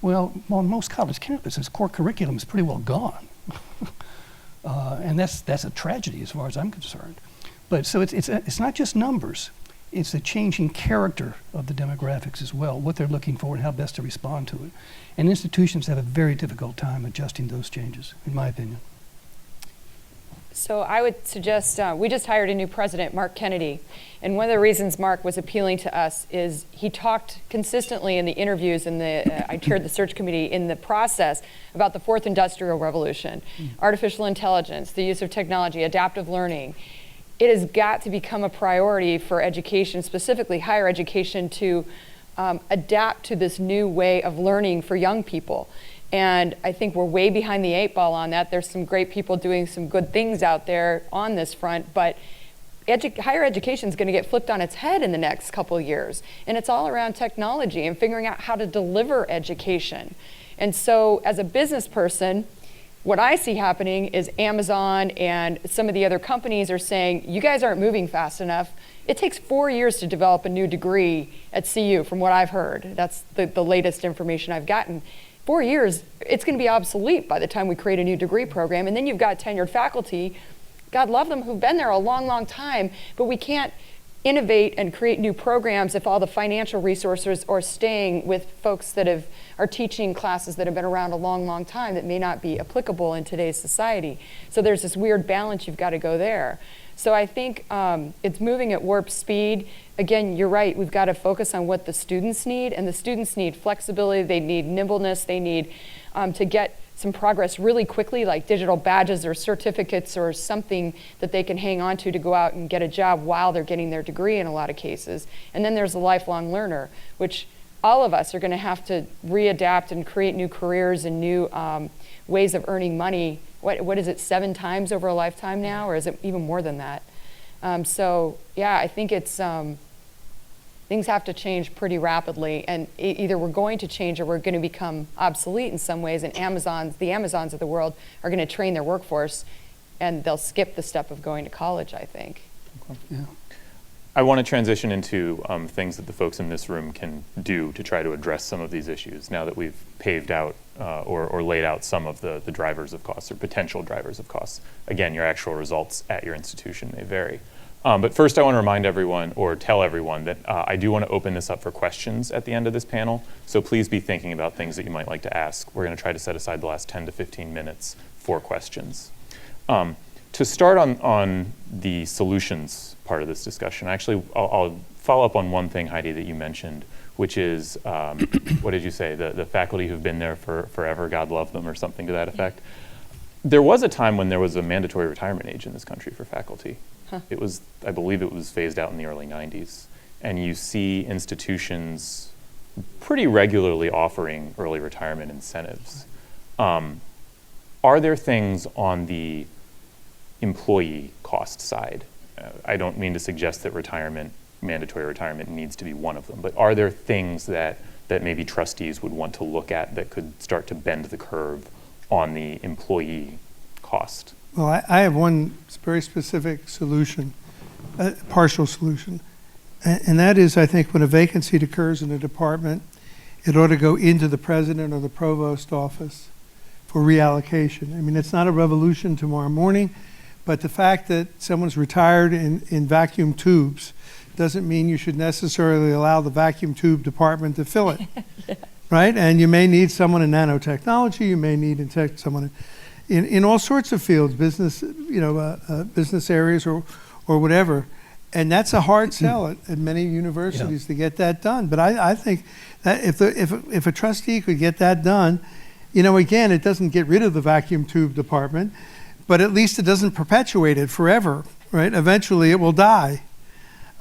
Well, on most college campuses, core curriculum is pretty well gone. And that's a tragedy as far as I'm concerned. But so it's not just numbers, it's a changing character of the demographics as well, what they're looking for and how best to respond to it. And institutions have a very difficult time adjusting those changes, in my opinion. So I would suggest, we just hired a new president, Mark Kennedy, and one of the reasons Mark was appealing to us is he talked consistently in the interviews, and I chaired the search committee in the process about the fourth industrial revolution, artificial intelligence, the use of technology, adaptive learning. It has got to become a priority for education, specifically higher education, to adapt to this new way of learning for young people. And I think we're way behind the 8 ball on that. There's some great people doing some good things out there on this front, but higher education is going to get flipped on its head in the next couple of years. And it's all around technology and figuring out how to deliver education. And so as a business person, what I see happening is Amazon and some of the other companies are saying, you guys aren't moving fast enough. It takes 4 years to develop a new degree at CU, from what I've heard. That's the latest information I've gotten. 4 years, it's going to be obsolete by the time we create a new degree program. And then you've got tenured faculty, God love them, who've been there a long, long time, but we can't innovate and create new programs if all the financial resources are staying with folks that are teaching classes that have been around a long, long time that may not be applicable in today's society. So there's this weird balance, you've got to go there. So I think it's moving at warp speed. Again, you're right, we've got to focus on what the students need, and the students need flexibility, they need nimbleness, they need to get some progress really quickly, like digital badges or certificates or something that they can hang on to go out and get a job while they're getting their degree in a lot of cases. And then there's the lifelong learner, which all of us are going to have to readapt and create new careers and new ways of earning money. What is it, 7 times over a lifetime now, or is it even more than that? So yeah, I think it's things have to change pretty rapidly, and either we're going to change or we're going to become obsolete in some ways, and the Amazons of the world are going to train their workforce, and they'll skip the step of going to college, I think. Yeah. I want to transition into things that the folks in this room can do to try to address some of these issues now that we've paved out or laid out some of the drivers of costs or potential drivers of costs. Again, your actual results at your institution may vary. But first I want to remind everyone or tell everyone that I do want to open this up for questions at the end of this panel. So please be thinking about things that you might like to ask. We're going to try to set aside the last 10 to 15 minutes for questions. To start on the solutions part of this discussion, actually, I'll follow up on one thing, Heidi, that you mentioned, which is, what did you say? The faculty who've been there for forever, God love them, or something to that effect. There was a time when there was a mandatory retirement age in this country for faculty. It was, I believe it was phased out in the early 90s. And you see institutions pretty regularly offering early retirement incentives. Are there things on the employee cost side? I don't mean to suggest that mandatory retirement needs to be one of them, but are there things that maybe trustees would want to look at that could start to bend the curve on the employee cost? Well, I have one very specific solution, partial solution, and that is, I think when a vacancy occurs in a department, it ought to go into the president or the provost office for reallocation. I mean, it's not a revolution tomorrow morning, but the fact that someone's retired in vacuum tubes doesn't mean you should necessarily allow the vacuum tube department to fill it, right? And you may need someone in nanotechnology, you may need someone in all sorts of fields, business, business areas or whatever. And that's a hard sell at many universities to get that done. But I think that if a trustee could get that done, again, it doesn't get rid of the vacuum tube department, but at least it doesn't perpetuate it forever, right? Eventually it will die.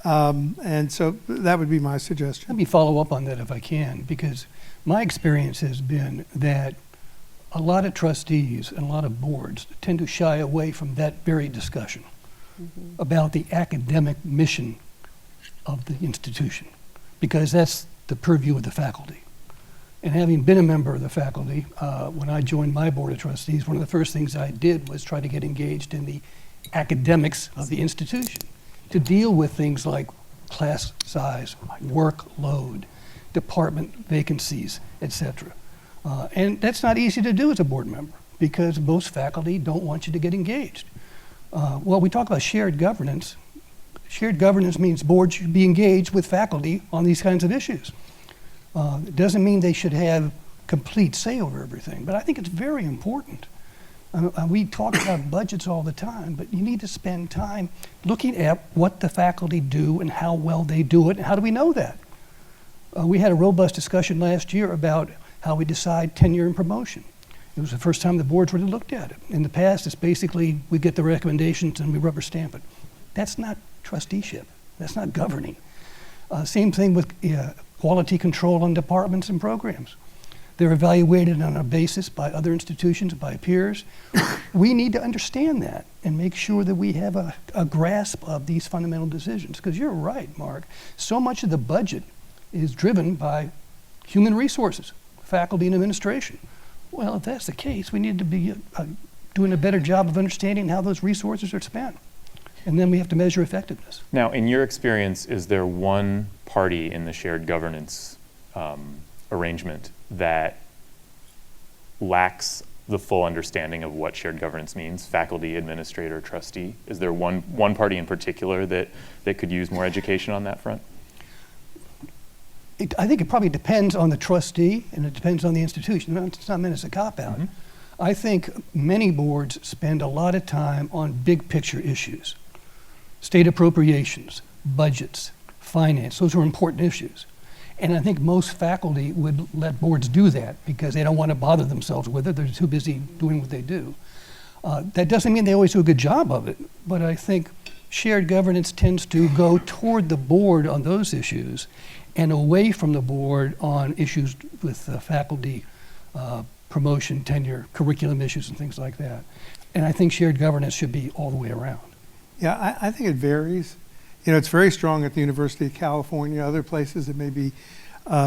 And so that would be my suggestion. Let me follow up on that if I can, because my experience has been that a lot of trustees and a lot of boards tend to shy away from that very discussion about the academic mission of the institution, because that's the purview of the faculty. And having been a member of the faculty, when I joined my board of trustees, one of the first things I did was try to get engaged in the academics of the institution to deal with things like class size, workload, department vacancies, etc. And that's not easy to do as a board member because most faculty don't want you to get engaged. Well, we talk about shared governance. Shared governance means boards should be engaged with faculty on these kinds of issues. It doesn't mean they should have complete say over everything, but I think it's very important. We talk about budgets all the time, but you need to spend time looking at what the faculty do and how well they do it, and how do we know that? We had a robust discussion last year about how we decide tenure and promotion. It was the first time the boards really looked at it. In the past, it's basically we get the recommendations and we rubber stamp it. That's not trusteeship. That's not governing. Same thing with quality control on departments and programs. They're evaluated on a basis by other institutions, by peers. We need to understand that and make sure that we have a grasp of these fundamental decisions. Because you're right, Mark. So much of the budget is driven by human resources, faculty and administration. Well, if that's the case, we need to be doing a better job of understanding how those resources are spent. And then we have to measure effectiveness. Now, in your experience, is there one party in the shared governance arrangement that lacks the full understanding of what shared governance means, faculty, administrator, trustee? Is there one party in particular that could use more education on that front? I think it probably depends on the trustee and it depends on the institution. It's not meant as a cop-out. I think many boards spend a lot of time on big picture issues. State appropriations, budgets, finance, those are important issues. And I think most faculty would let boards do that because they don't want to bother themselves with it. They're too busy doing what they do. That doesn't mean they always do a good job of it, but I think shared governance tends to go toward the board on those issues and away from the board on issues with faculty promotion, tenure, curriculum issues, and things like that. And I think shared governance should be all the way around. Yeah, I think it varies. It's very strong at the University of California. Other places it may be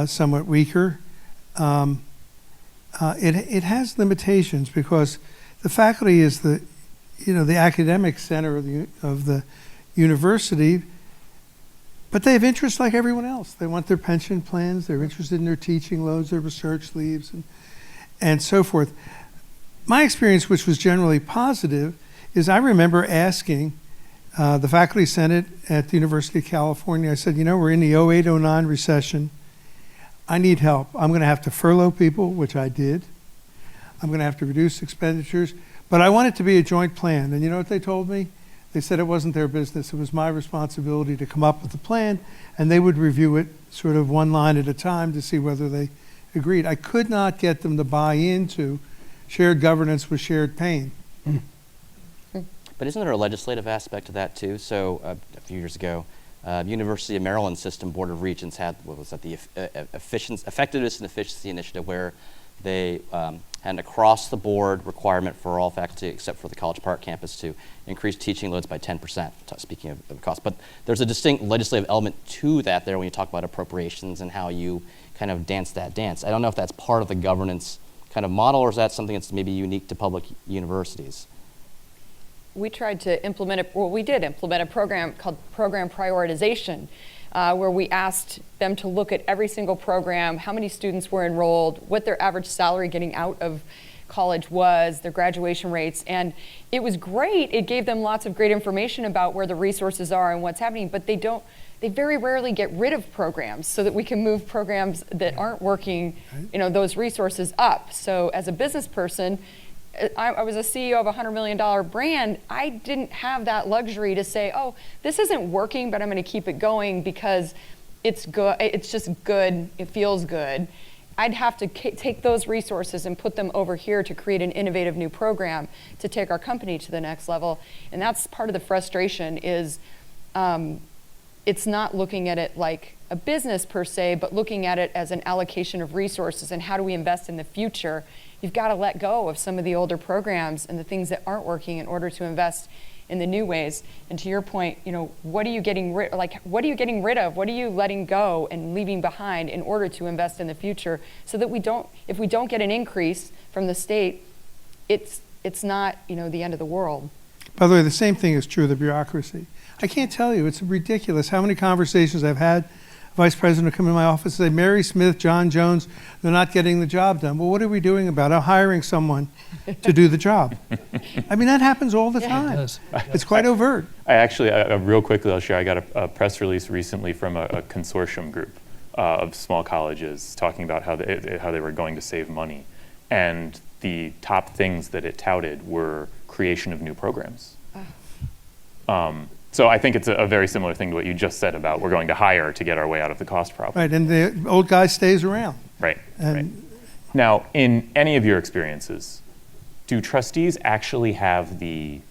somewhat weaker. It has limitations because the faculty is the academic center of the university, But they have interests like everyone else. They want their pension plans, they're interested in their teaching loads, their research leaves, and so forth. My experience, which was generally positive, is I remember asking the faculty senate at the University of California, I said, we're in the 08-09 recession. I need help. I'm going to have to furlough people, which I did. I'm going to have to reduce expenditures, but I want it to be a joint plan. And you know what they told me? They said it wasn't their business. It was my responsibility to come up with a plan, and they would review it sort of one line at a time to see whether they agreed. I could not get them to buy into shared governance with shared pain. But isn't there a legislative aspect to that too? So a few years ago, University of Maryland System Board of Regents had, what was that, the Effectiveness and Efficiency Initiative, where they had an across-the-board requirement for all faculty except for the College Park campus to increase teaching loads by 10%, speaking of cost. But there's a distinct legislative element to that there when you talk about appropriations and how you kind of dance that dance. I don't know if that's part of the governance kind of model, or is that something that's maybe unique to public universities? We tried to implement we did implement a program called program prioritization, where we asked them to look at every single program, how many students were enrolled, what their average salary getting out of college was, their graduation rates, and it was great. It gave them lots of great information about where the resources are and what's happening, but they very rarely get rid of programs so that we can move programs that aren't working, those resources up. So as a business person, I was a CEO of a $100 million brand. I didn't have that luxury to say, oh, this isn't working, but I'm going to keep it going because it's good. It's just good. It feels good. I'd have to take those resources and put them over here to create an innovative new program to take our company to the next level. And that's part of the frustration is it's not looking at it like a business per se, but looking at it as an allocation of resources and how do we invest in the future. You've got to let go of some of the older programs and the things that aren't working in order to invest in the new ways. And to your point, what are you getting rid of? What are you letting go and leaving behind in order to invest in the future so that if we don't get an increase from the state, it's not, the end of the world. By the way, the same thing is true of the bureaucracy. I can't tell you, it's ridiculous how many conversations I've had. Vice president will come in my office and say, Mary Smith, John Jones, they're not getting the job done. Well, what are we doing about it? I'm hiring someone to do the job. I mean, that happens all the time. It does. It's quite overt. I actually, real quickly, I'll share, I got a press release recently from a consortium group of small colleges talking about how they were going to save money. And the top things that it touted were creation of new programs. So I think it's a very similar thing to what you just said about we're going to hire to get our way out of the cost problem. Right, and the old guy stays around. Right, And right. Now, in any of your experiences, do trustees actually have the,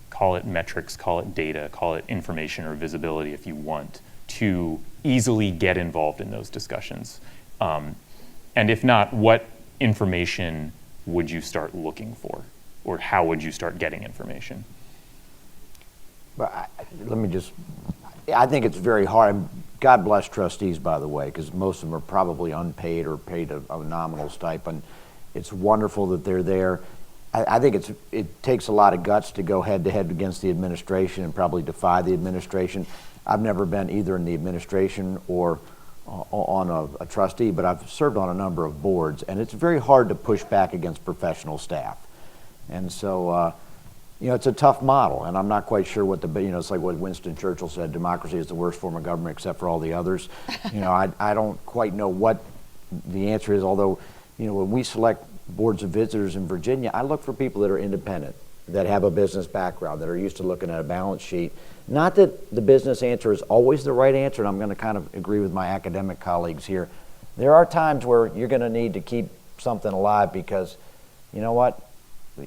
call it metrics, call it data, call it information or visibility if you want, to easily get involved in those discussions? And if not, what information would you start looking for? Or how would you start getting information? But I think it's very hard. God bless trustees, by the way, because most of them are probably unpaid or paid a nominal stipend. It's wonderful that they're there. I think it takes a lot of guts to go head to head against the administration and probably defy the administration. I've never been either in the administration or on a trustee, but I've served on a number of boards, and it's very hard to push back against professional staff. And so, it's a tough model, and I'm not quite sure what it's like what Winston Churchill said, democracy is the worst form of government except for all the others. I don't quite know what the answer is, although, when we select boards of visitors in Virginia, I look for people that are independent, that have a business background, that are used to looking at a balance sheet. Not that the business answer is always the right answer, and I'm going to kind of agree with my academic colleagues here. There are times where you're going to need to keep something alive because, you know what?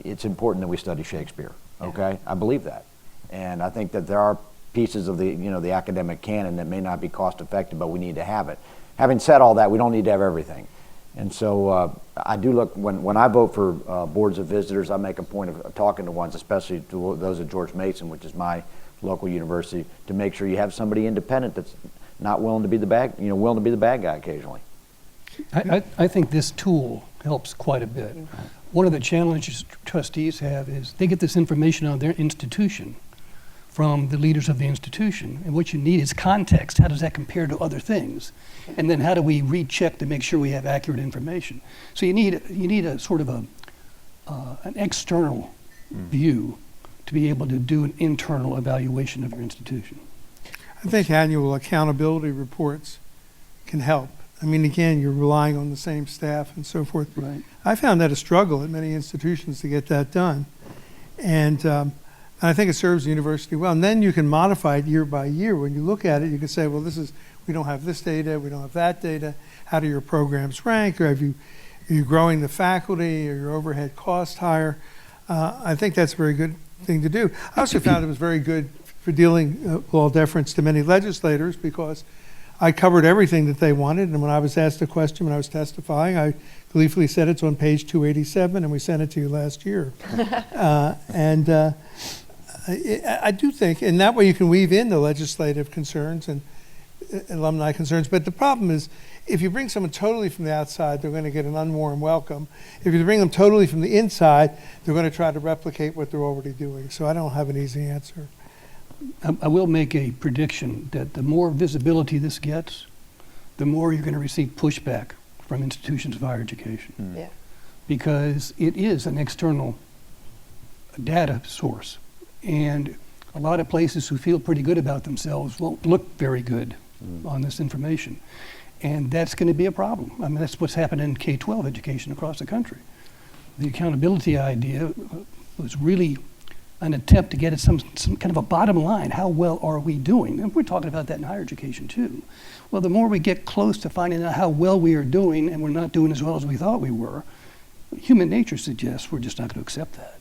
It's important that we study Shakespeare, okay? I believe that. And I think that there are pieces of the academic canon that may not be cost effective, but we need to have it. Having said all that, we don't need to have everything. And so I do look, when I vote for boards of visitors, I make a point of talking to ones, especially to those at George Mason, which is my local university, to make sure you have somebody independent that's not willing to be willing to be the bad guy occasionally. I think this tool helps quite a bit. One of the challenges trustees have is they get this information on their institution from the leaders of the institution. And what you need is context. How does that compare to other things? And then how do we recheck to make sure we have accurate information? So you need a sort of an external view to be able to do an internal evaluation of your institution. I think annual accountability reports can help. I mean, again, you're relying on the same staff and so forth. Right. I found that a struggle at many institutions to get that done. And I think it serves the university well. And then you can modify it year by year. When you look at it, you can say, well, we don't have this data, we don't have that data. How do your programs rank? Or are you growing the faculty? Or your overhead cost higher? I think that's a very good thing to do. I also found it was very good for dealing with all deference to many legislators, because I covered everything that they wanted, and when I was asked a question when I was testifying, I gleefully said it's on page 287, and we sent it to you last year. I do think, and that way you can weave in the legislative concerns and alumni concerns, but the problem is, if you bring someone totally from the outside, they're going to get an unwarm welcome. If you bring them totally from the inside, they're going to try to replicate what they're already doing. So I don't have an easy answer. I will make a prediction that the more visibility this gets, the more you're going to receive pushback from institutions of higher education. Yeah. Because it is an external data source. And a lot of places who feel pretty good about themselves won't look very good on this information. And that's going to be a problem. I mean, that's what's happened in K-12 education across the country. The accountability idea was really an attempt to get at some kind of a bottom line. How well are we doing? And we're talking about that in higher education too. Well, the more we get close to finding out how well we are doing, and we're not doing as well as we thought we were, human nature suggests we're just not going to accept that.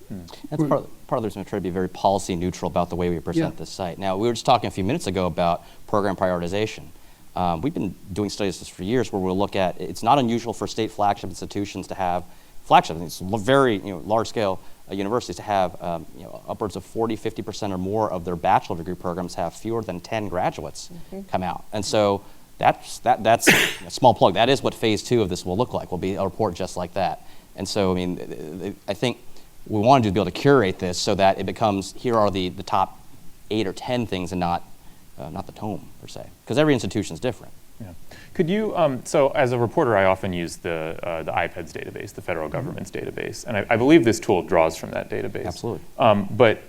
That's part of the reason we try to be very policy neutral about the way we present this site. Now, we were just talking a few minutes ago about program prioritization. We've been doing studies this for years where we'll look at, it's not unusual for state flagship institutions to have, flagship, it's very large scale universities to have upwards of 40, 50% or more of their bachelor degree programs have fewer than 10 graduates come out. And so that's a small plug. That is what phase 2 of this will look like, will be a report just like that. And so, I mean, I think what we want to do is be able to curate this so that it becomes, here are the top 8 or 10 things and not the tome per se, because every institution is different. Yeah. Could you, so as a reporter, I often use the IPEDS database, the federal government's database, and I believe this tool draws from that database. Absolutely. But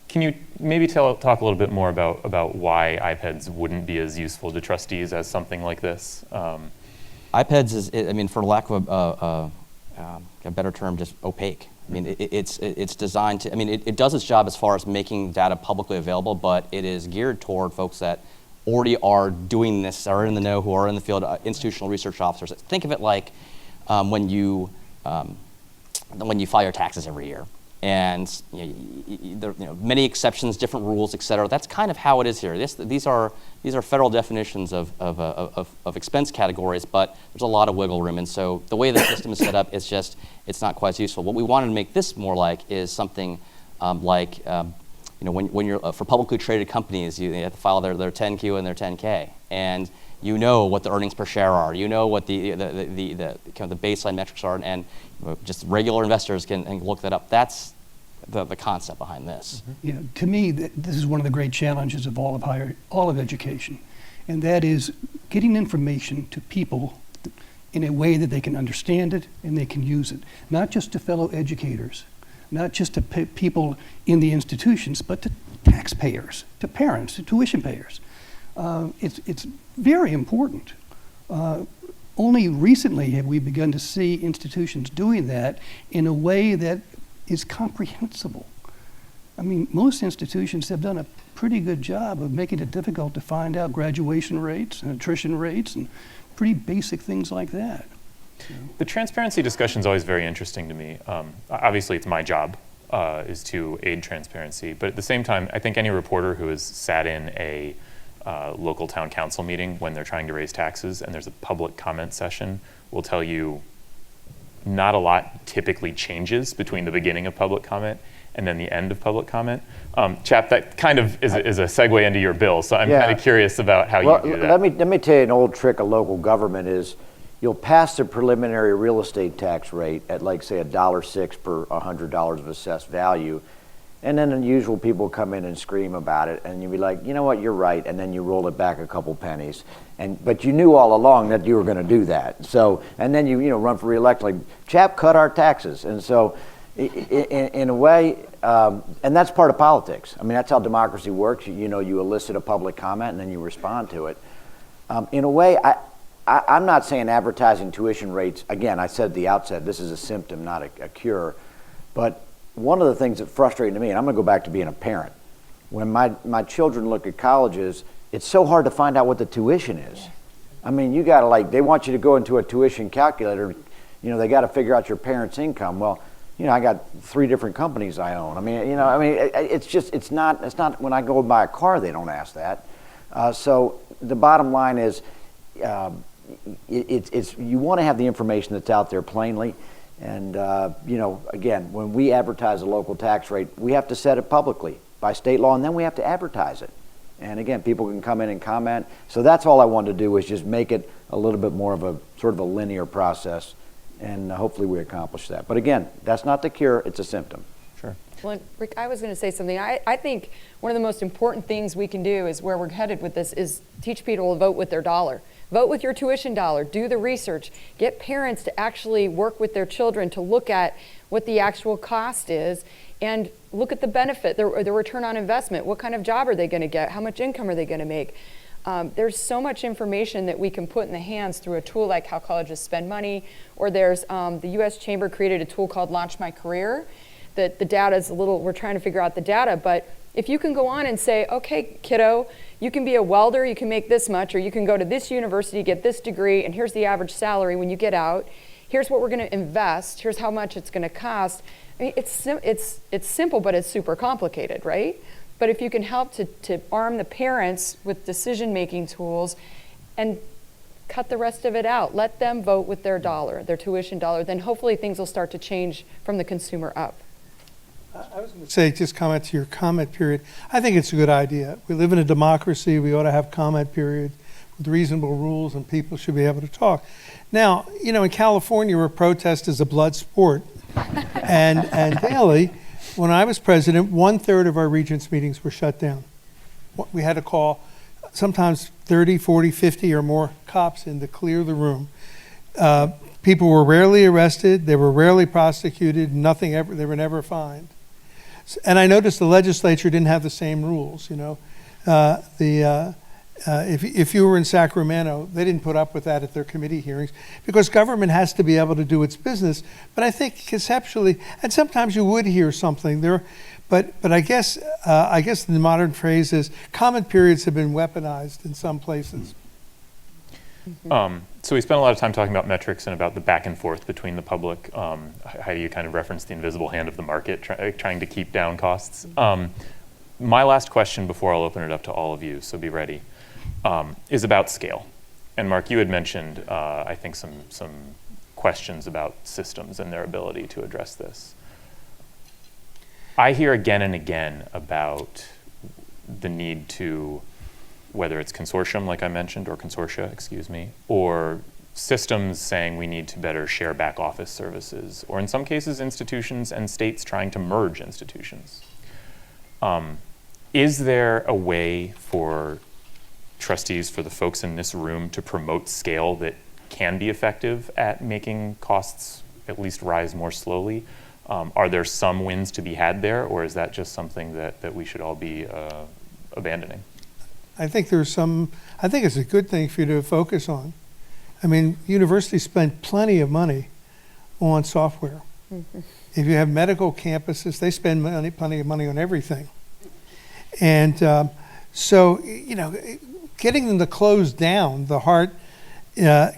can you maybe talk a little bit more about why IPEDS wouldn't be as useful to trustees as something like this? IPEDS is, I mean, for lack of a better term, just opaque. I mean, it's designed to, I mean, it does its job as far as making data publicly available, but it is geared toward folks that already are doing this, are in the know, who are in the field, institutional research officers. Think of it like when you file your taxes every year, and there are many exceptions, different rules, et cetera. That's kind of how it is here. These are federal definitions of expense categories, but there's a lot of wiggle room, and so the way the system is set up, it's not quite as useful. What we wanted to make this more like is something like. When you're for publicly traded companies, you have to file their 10Q and their 10K, and you know what the earnings per share are, you know what the kind of the baseline metrics are, and just regular investors can look that up. That's the concept behind this. Yeah, to me, this is one of the great challenges of all of education, and that is getting information to people in a way that they can understand it and they can use it, not just to fellow educators, not just to people in the institutions, but to taxpayers, to parents, to tuition payers. It's very important. Only recently have we begun to see institutions doing that in a way that is comprehensible. I mean, most institutions have done a pretty good job of making it difficult to find out graduation rates and attrition rates and pretty basic things like that. The transparency discussion is always very interesting to me. Obviously, it's my job is to aid transparency, but at the same time, I think any reporter who has sat in a local town council meeting when they're trying to raise taxes and there's a public comment session will tell you not a lot typically changes between the beginning of public comment and then the end of public comment. Chap, that kind of is a segue into your bill, so I'm kind of curious about how you do that. Let me tell you an old trick of local government is you'll pass the preliminary real estate tax rate at, like, say, $1.06 per $100 of assessed value, And then the usual people come in and scream about it, and you'd be like, you know what, you're right, and then you roll it back a couple pennies. But you knew all along that you were going to do that. So, and then you run for re-election, like, Chap, cut our taxes. And so, in a way, and that's part of politics. I mean, that's how democracy works. You elicit a public comment, and then you respond to it. In a way, I'm not saying advertising tuition rates, again, I said at the outset, this is a symptom, not a cure. But one of the things that frustrated me, and I'm going to go back to being a parent, when my children look at colleges, it's so hard to find out what the tuition is. I mean, you got to they want you to go into a tuition calculator, they got to figure out your parents' income. Well, I got 3 different companies I own. I mean, it's not when I go buy a car, they don't ask that. So the bottom line is, you want to have the information that's out there plainly. And, again, when we advertise a local tax rate, we have to set it publicly by state law, and then we have to advertise it. And again, people can come in and comment. So that's all I wanted to do, is just make it a little bit more of a sort of a linear process. And hopefully we accomplish that. But again, that's not the cure, it's a symptom. Sure. Well, Rick, I was going to say something. I think one of the most important things we can do is where we're headed with this is teach people to vote with their dollar. Vote with your tuition dollar. Do the research. Get parents to actually work with their children to look at what the actual cost is and look at the benefit, the return on investment. What kind of job are they going to get? How much income are they going to make? There's so much information that we can put in the hands through a tool like How Colleges Spend Money, or there's the U.S. Chamber created a tool called Launch My Career. That the data is we're trying to figure out the data, but if you can go on and say, okay, kiddo, you can be a welder, you can make this much, or you can go to this university, get this degree, and here's the average salary when you get out. Here's what we're going to invest. Here's how much it's going to cost. I mean, it's simple, but it's super complicated, right? But if you can help to arm the parents with decision-making tools and cut the rest of it out, let them vote with their dollar, their tuition dollar, then hopefully things will start to change from the consumer up. I was going to say, just comment to your comment period. I think it's a good idea. We live in a democracy. We ought to have comment periods with reasonable rules, and people should be able to talk. Now, in California, where protest is a blood sport, and daily, when I was president, 1/3 of our regents' meetings were shut down. We had to call sometimes 30, 40, 50 or more cops in to clear the room. People were rarely arrested. They were rarely prosecuted. They were never fined. And I noticed the legislature didn't have the same rules. If you were in Sacramento, they didn't put up with that at their committee hearings because government has to be able to do its business. But I think conceptually, and sometimes you would hear something there, but I guess the modern phrase is comment periods have been weaponized in some places. So we spent a lot of time talking about metrics and about the back and forth between the public. Heidi, you kind of referenced the invisible hand of the market trying to keep down costs. My last question before I'll open it up to all of you, so be ready, is about scale. And Mark, you had mentioned, I think, some questions about systems and their ability to address this. I hear again and again about the need to, whether it's consortium, like I mentioned, or consortia, or systems saying we need to better share back office services, or in some cases, institutions and states trying to merge institutions. Is there a way for trustees, for the folks in this room, to promote scale that can be effective at making costs at least rise more slowly? Are there some wins to be had there, or is that just something that we should all be abandoning? I think it's a good thing for you to focus on. I mean, universities spend plenty of money on software. Mm-hmm. If you have medical campuses, they spend plenty of money on everything. And so, getting them to close down the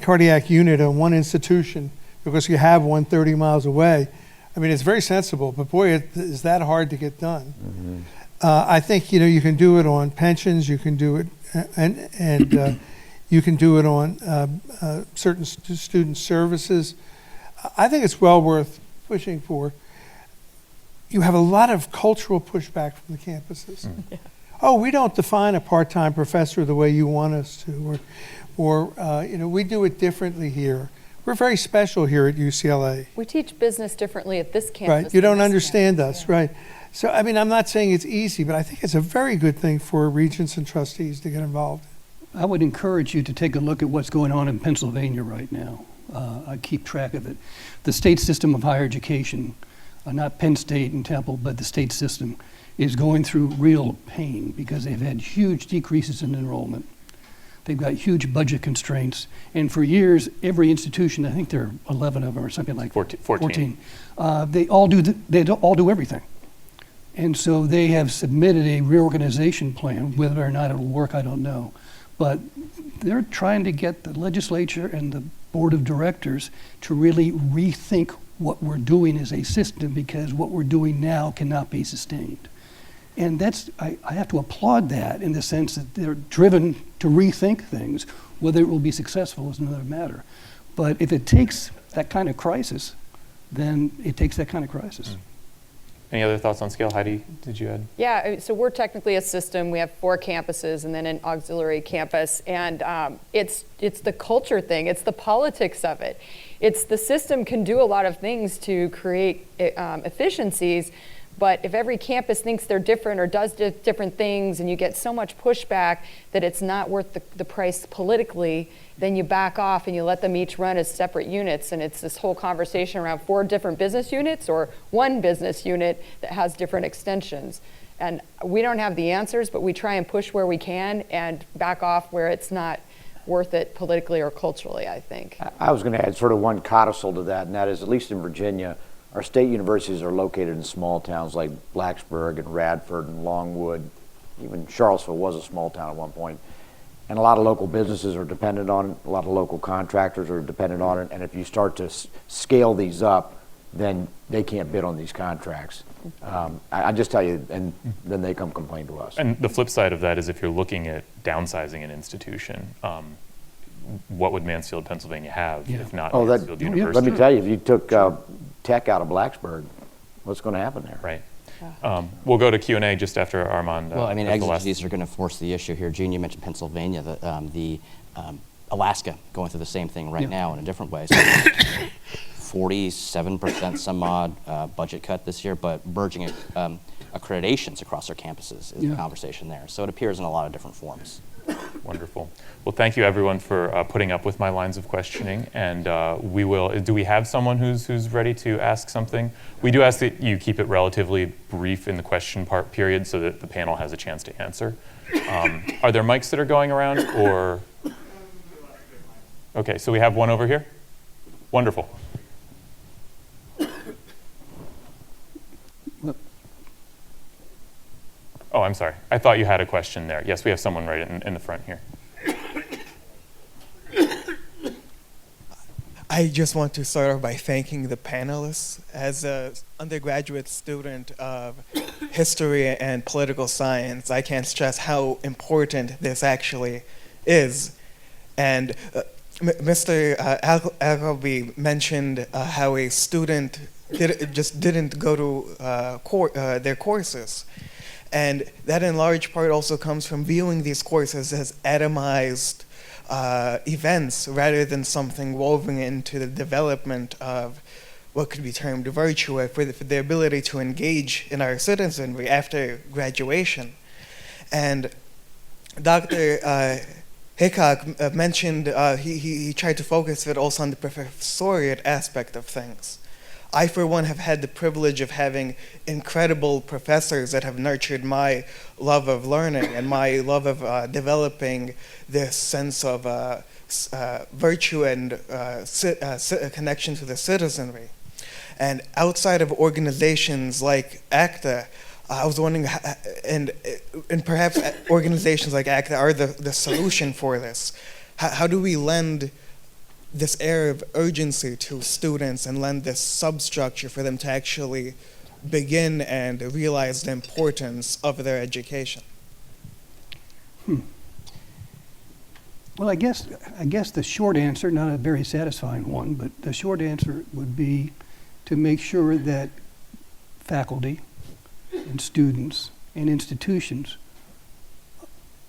cardiac unit on one institution because you have one 30 miles away, I mean, it's very sensible, but boy, is that hard to get done. Mm-hmm. I think, you can do it on pensions, you can do it, and you can do it on certain student services. I think it's well worth pushing for. You have a lot of cultural pushback from the campuses. Mm. Yeah. Oh, we don't define a part-time professor the way you want us to, or we do it differently here. We're very special here at UCLA. We teach business differently at this campus. Right, you than don't this understand campus. us, right? So, I mean, I'm not saying it's easy, but I think it's a very good thing for regents and trustees to get involved. I would encourage you to take a look at what's going on in Pennsylvania right now. I keep track of it. The state system of higher education, not Penn State and Temple, but the state system, is going through real pain because they've had huge decreases in enrollment. They've got huge budget constraints. And for years, every institution, I think there are 11 of them or something like 14. They all do everything. And so they have submitted a reorganization plan. Whether or not it'll work, I don't know. But they're trying to get the legislature and the board of directors to really rethink what we're doing as a system, because what we're doing now cannot be sustained. And I have to applaud that in the sense that they're driven to rethink things. Whether it will be successful is another matter. But if it takes that kind of crisis, then it takes that kind of crisis. Any other thoughts on scale? Heidi, did you add? Yeah, so we're technically a system. We have 4 campuses and then an auxiliary campus. And it's the culture thing. It's the politics of it. It's the system can do a lot of things to create efficiencies. But if every campus thinks they're different or does different things and you get so much pushback that it's not worth the price politically, then you back off and you let them each run as separate units. And it's this whole conversation around 4 different business units or 1 business unit that has different extensions. And we don't have the answers, but we try and push where we can and back off where it's not worth it politically or culturally, I think. I was going to add sort of one codicil to that, and that is, at least in Virginia, our state universities are located in small towns like Blacksburg and Radford and Longwood. Even Charlottesville was a small town at one point. And a lot of local businesses are dependent on it. A lot of local contractors are dependent on it. And if you start to scale these up, then they can't bid on these contracts. I just tell you, and then they come complain to us. And the flip side of that is if you're looking at downsizing an institution, what would Mansfield, Pennsylvania have if not Mansfield University? Let me tell you, if you took tech out of Blacksburg, what's going to happen there? Right. We'll go to Q&A just after Armand. Well, I mean, does the last- exigencies are going to force the issue here. Gene, you mentioned Pennsylvania, Alaska going through the same thing right now in a different way. So 47% some odd budget cut this year, but merging accreditations across their campuses is the conversation there. So it appears in a lot of different forms. Wonderful. Well, thank you everyone for putting up with my lines of questioning. And we will, do we have someone who's ready to ask something? We do ask that you keep it relatively brief in the question part period so that the panel has a chance to answer. Are there mics that are going around or? Okay, so we have one over here. Wonderful. Oh, I'm sorry. I thought you had a question there. Yes, we have someone right in the front here. I just want to start off by thanking the panelists. As an undergraduate student of history and political science, I can't stress how important this actually is. And Mr. Alacbay mentioned how a student didn't go to their courses. And that in large part also comes from viewing these courses as atomized events rather than something woven into the development of what could be termed virtue for the ability to engage in our citizenry after graduation. And Dr. Hickok mentioned he tried to focus it also on the professoriate aspect of things. I, for one, have had the privilege of having incredible professors that have nurtured my love of learning and my love of developing this sense of virtue and connection to the citizenry. And outside of organizations like ACTA, I was wondering, and perhaps organizations like ACTA are the solution for this. How do we lend this air of urgency to students and lend this substructure for them to actually begin and realize the importance of their education? Well, I guess the short answer, not a very satisfying one, but the short answer would be to make sure that faculty and students and institutions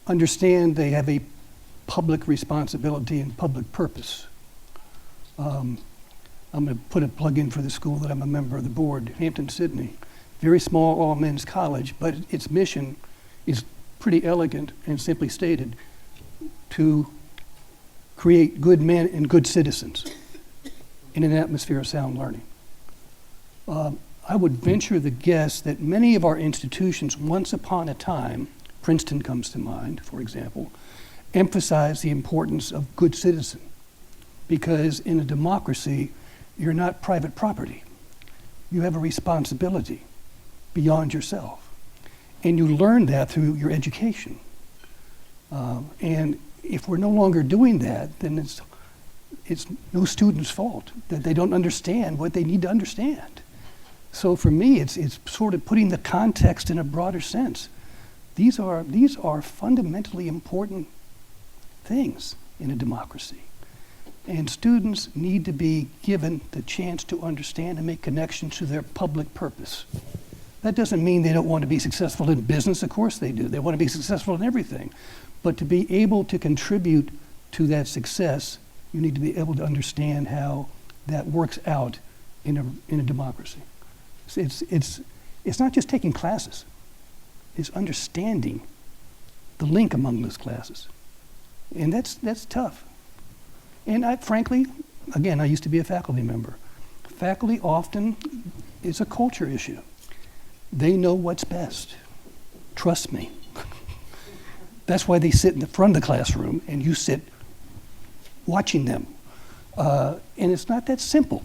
understand they have a public responsibility and public purpose. I'm going to put a plug in for the school that I'm a member of the board, Hampton-Sydney. Very small all-men's college, but its mission is pretty elegant and simply stated: to create good men and good citizens in an atmosphere of sound learning. I would venture the guess that many of our institutions, once upon a time, Princeton comes to mind, for example, emphasize the importance of good citizen, because in a democracy, you're not private property. You have a responsibility beyond yourself. And you learn that through your education. And if we're no longer doing that, then it's no student's fault that they don't understand what they need to understand. So for me, it's sort of putting the context in a broader sense. These are fundamentally important things in a democracy. And students need to be given the chance to understand and make connections to their public purpose. That doesn't mean they don't want to be successful in business. Of course they do. They want to be successful in everything. But to be able to contribute to that success, you need to be able to understand how that works out in a democracy. It's not just taking classes. It's understanding the link among those classes. And that's tough. And frankly, again, I used to be a faculty member. Faculty often is a culture issue. They know what's best. Trust me. That's why they sit in the front of the classroom and you sit watching them. And it's not that simple.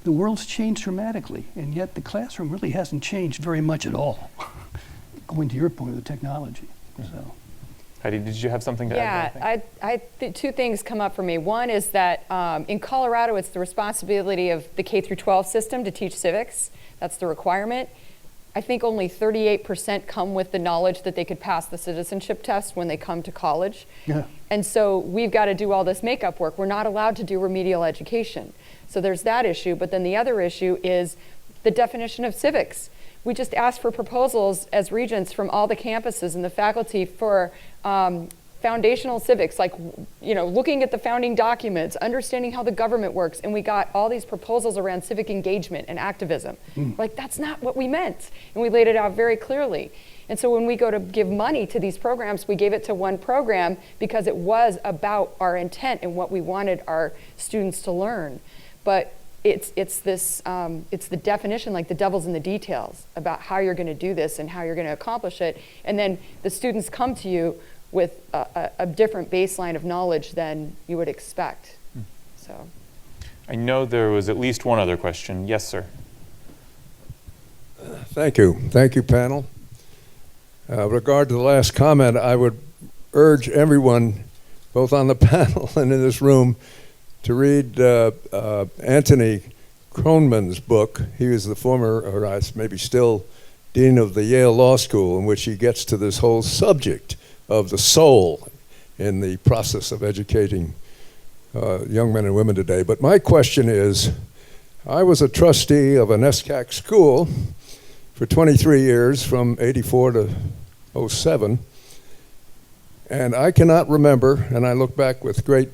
The world's changed dramatically, and yet the classroom really hasn't changed very much at all, going to your point of the technology. So. Heidi, did you have something to add? Yeah, two things come up for me. One is that in Colorado, it's the responsibility of the K through 12 system to teach civics. That's the requirement. I think only 38% come with the knowledge that they could pass the citizenship test when they come to college. Yeah. And so we've got to do all this makeup work. We're not allowed to do remedial education. So there's that issue. But then the other issue is the definition of civics. We just asked for proposals as regents from all the campuses and the faculty for foundational civics, like, you know, looking at the founding documents, understanding how the government works, and we got all these proposals around civic engagement and activism. Like, that's not what we meant, and we laid it out very clearly. And so when we go to give money to these programs, we gave it to one program because it was about our intent and what we wanted our students to learn. But it's the definition, like the devil's in the details, about how you're going to do this and how you're going to accomplish it. And then the students come to you with a different baseline of knowledge than you would expect. So, I know there was at least one other question. Yes, sir. Thank you. Thank you, panel. With regard to the last comment, I would urge everyone, both on the panel and in this room, to read Anthony Kronman's book. He was the former, or maybe still, dean of the Yale Law School, in which he gets to this whole subject of the soul in the process of educating young men and women today. But my question is, I was a trustee of an SCAC school for 23 years, from 84 to 07, and I cannot remember, and I look back with great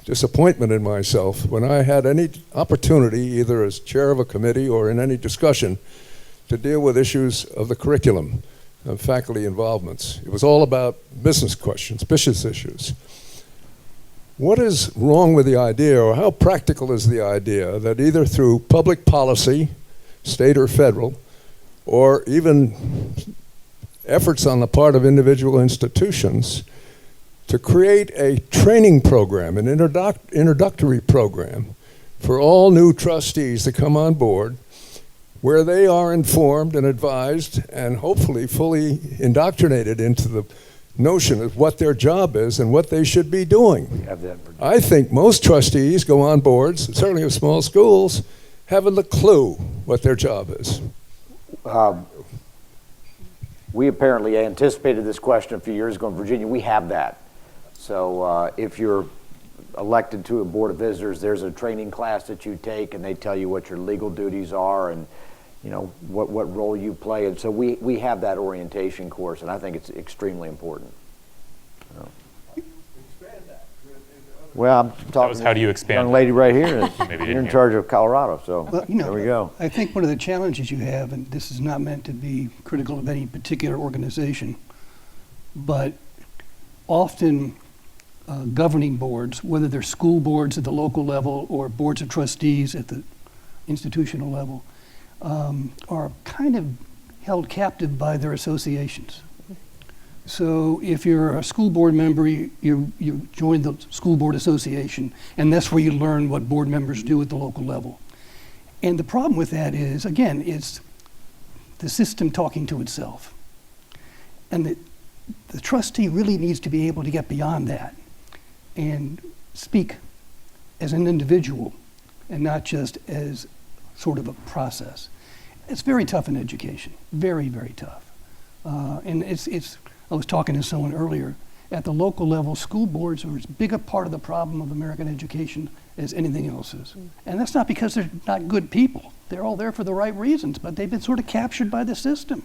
disappointment in myself, when I had any opportunity, either as chair of a committee or in any discussion, to deal with issues of the curriculum and faculty involvements. It was all about business questions, business issues. What is wrong with the idea, or how practical is the idea, that either through public policy, state or federal, or even efforts on the part of individual institutions, to create a training program, an introductory program for all new trustees to come on board, where they are informed and advised and hopefully fully indoctrinated into the notion of what their job is and what they should be doing. I think most trustees go on boards, certainly of small schools, having a clue what their job is. We apparently anticipated this question a few years ago in Virginia. We have that. So if you're elected to a board of visitors, there's a training class that you take, and they tell you what your legal duties are and, you know, what role you play. And so we have that orientation course, and I think it's extremely important. Well, I'm talking was how do you to expand young it? lady right here. Is Maybe you you're didn't in hear. charge of Colorado, so Well, there we go. I think one of the challenges you have, and this is not meant to be critical of any particular organization, but often governing boards, whether they're school boards at the local level or boards of trustees at the institutional level, are kind of held captive by their associations. So if you're a school board member, you join the school board association, and that's where you learn what board members do at the local level. And the problem with that is, again, it's the system talking to itself. And the trustee really needs to be able to get beyond that and speak as an individual and not just as sort of a process. It's very tough in education, very, very tough. And I was talking to someone earlier, at the local level, school boards are as big a part of the problem of American education as anything else is. And that's not because they're not good people. They're all there for the right reasons, but they've been sort of captured by the system.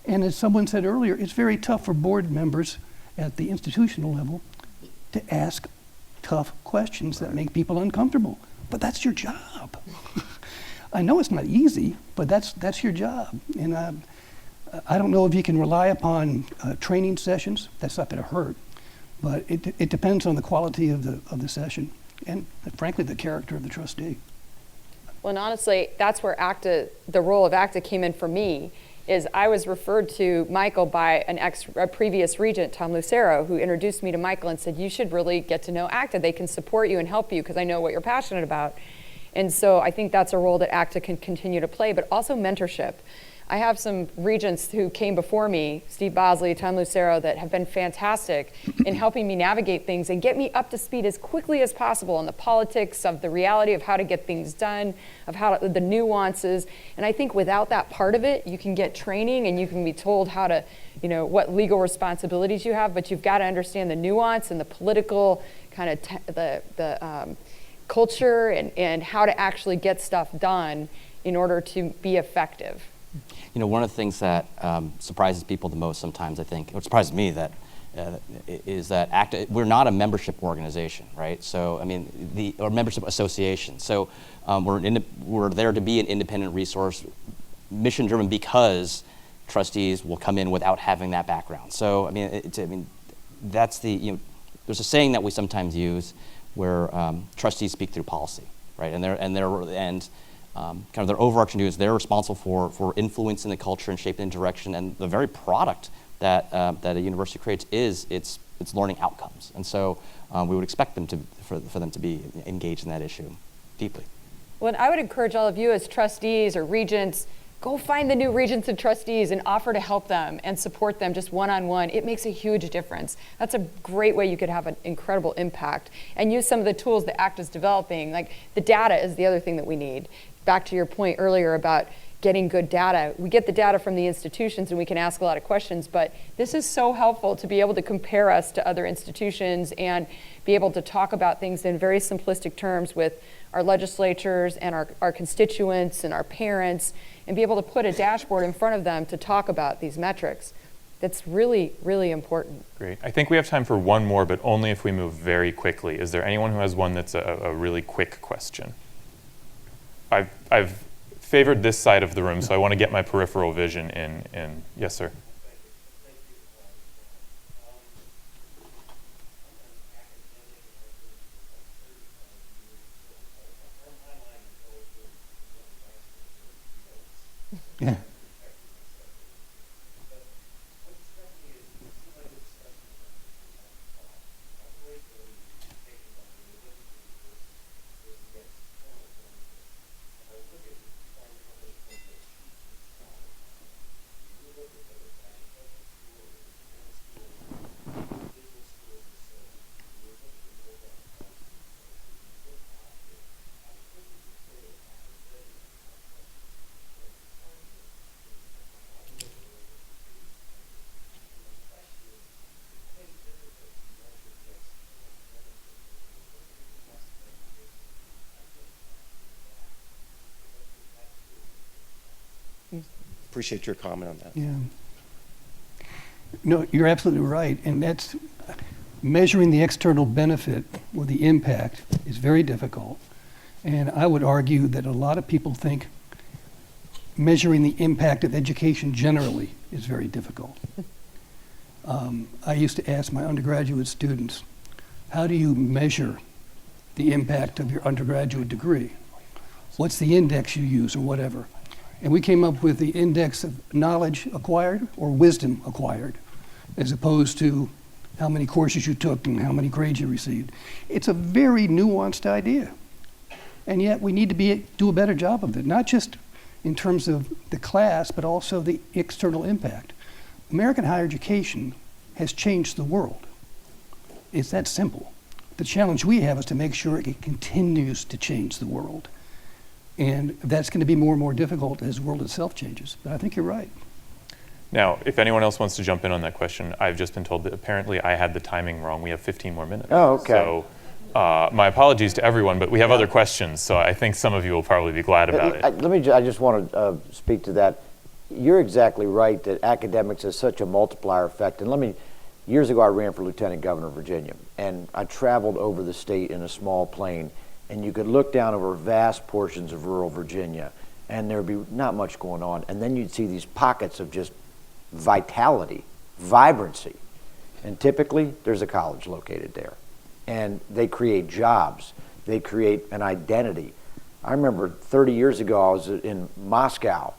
And as someone said earlier, it's very tough for board members at the institutional level to ask tough questions that make people uncomfortable. But that's your job. I know it's not easy, but that's your job. And I don't know if you can rely upon training sessions. That's not going to hurt, but it depends on the quality of the session and, frankly, the character of the trustee. Well, and honestly, that's where ACTA, the role of ACTA came in for me, is I was referred to Michael by a previous regent, Tom Lucero, who introduced me to Michael and said, you should really get to know ACTA. They can support you and help you because I know what you're passionate about. And so I think that's a role that ACTA can continue to play, but also mentorship. I have some regents who came before me, Steve Bosley, Tom Lucero, that have been fantastic in helping me navigate things and get me up to speed as quickly as possible on the politics of the reality of how to get things done, of the nuances. And I think without that part of it, you can get training and you can be told how to, what legal responsibilities you have, but you've got to understand the nuance and the political kind of the culture and how to actually get stuff done in order to be effective. One of the things that surprises people the most sometimes, I think, or surprises me, is that ACTA, we're not a membership organization, right? So, or membership association. So we're there to be an independent resource, mission-driven, because trustees will come in without having that background. So, that's there's a saying that we sometimes use where trustees speak through policy, right? Kind of their overarching view is they're responsible for influencing the culture and shaping the direction, and the very product that a university creates is its learning outcomes. And so we would expect them for them to be engaged in that issue deeply. Well, and I would encourage all of you as trustees or regents, go find the new regents and trustees and offer to help them and support them just one-on-one. It makes a huge difference. That's a great way you could have an incredible impact and use some of the tools that ACTA is developing. Like the data is the other thing that we need. Back to your point earlier about getting good data. We get the data from the institutions and we can ask a lot of questions, but this is so helpful to be able to compare us to other institutions and be able to talk about things in very simplistic terms with our legislatures and our constituents and our parents, and be able to put a dashboard in front of them to talk about these metrics. That's really, really important. Great. I think we have time for one more, but only if we move very quickly. Is there anyone who has one that's a really quick question? I've favored this side of the room, so I want to get my peripheral vision in. Yes, sir. Yeah. Appreciate your comment on that. Yeah. No, you're absolutely right, and that's measuring the external benefit or the impact is very difficult. And I would argue that a lot of people think measuring the impact of education generally is very difficult. I used to ask my undergraduate students, how do you measure the impact of your undergraduate degree? What's the index you use or whatever? And we came up with the index of knowledge acquired or wisdom acquired, as opposed to how many courses you took and how many grades you received. It's a very nuanced idea. And yet we need to do a better job of it, not just in terms of the class, but also the external impact. American higher education has changed the world. It's that simple. The challenge we have is to make sure it continues to change the world. And that's going to be more and more difficult as the world itself changes. But I think you're right. Now, if anyone else wants to jump in on that question, I've just been told that apparently I had the timing wrong. We have 15 more minutes. Oh, okay. So my apologies to everyone, but we have other questions, so I think some of you will probably be glad about it. I just want to speak to that. You're exactly right that academics has such a multiplier effect. And years ago I ran for Lieutenant Governor of Virginia, and I traveled over the state in a small plane, and you could look down over vast portions of rural Virginia, and there'd be not much going on. And then you'd see these pockets of just vitality, vibrancy. And typically, there's a college located there. And they create jobs. They create an identity. I remember 30 years ago, I was in Moscow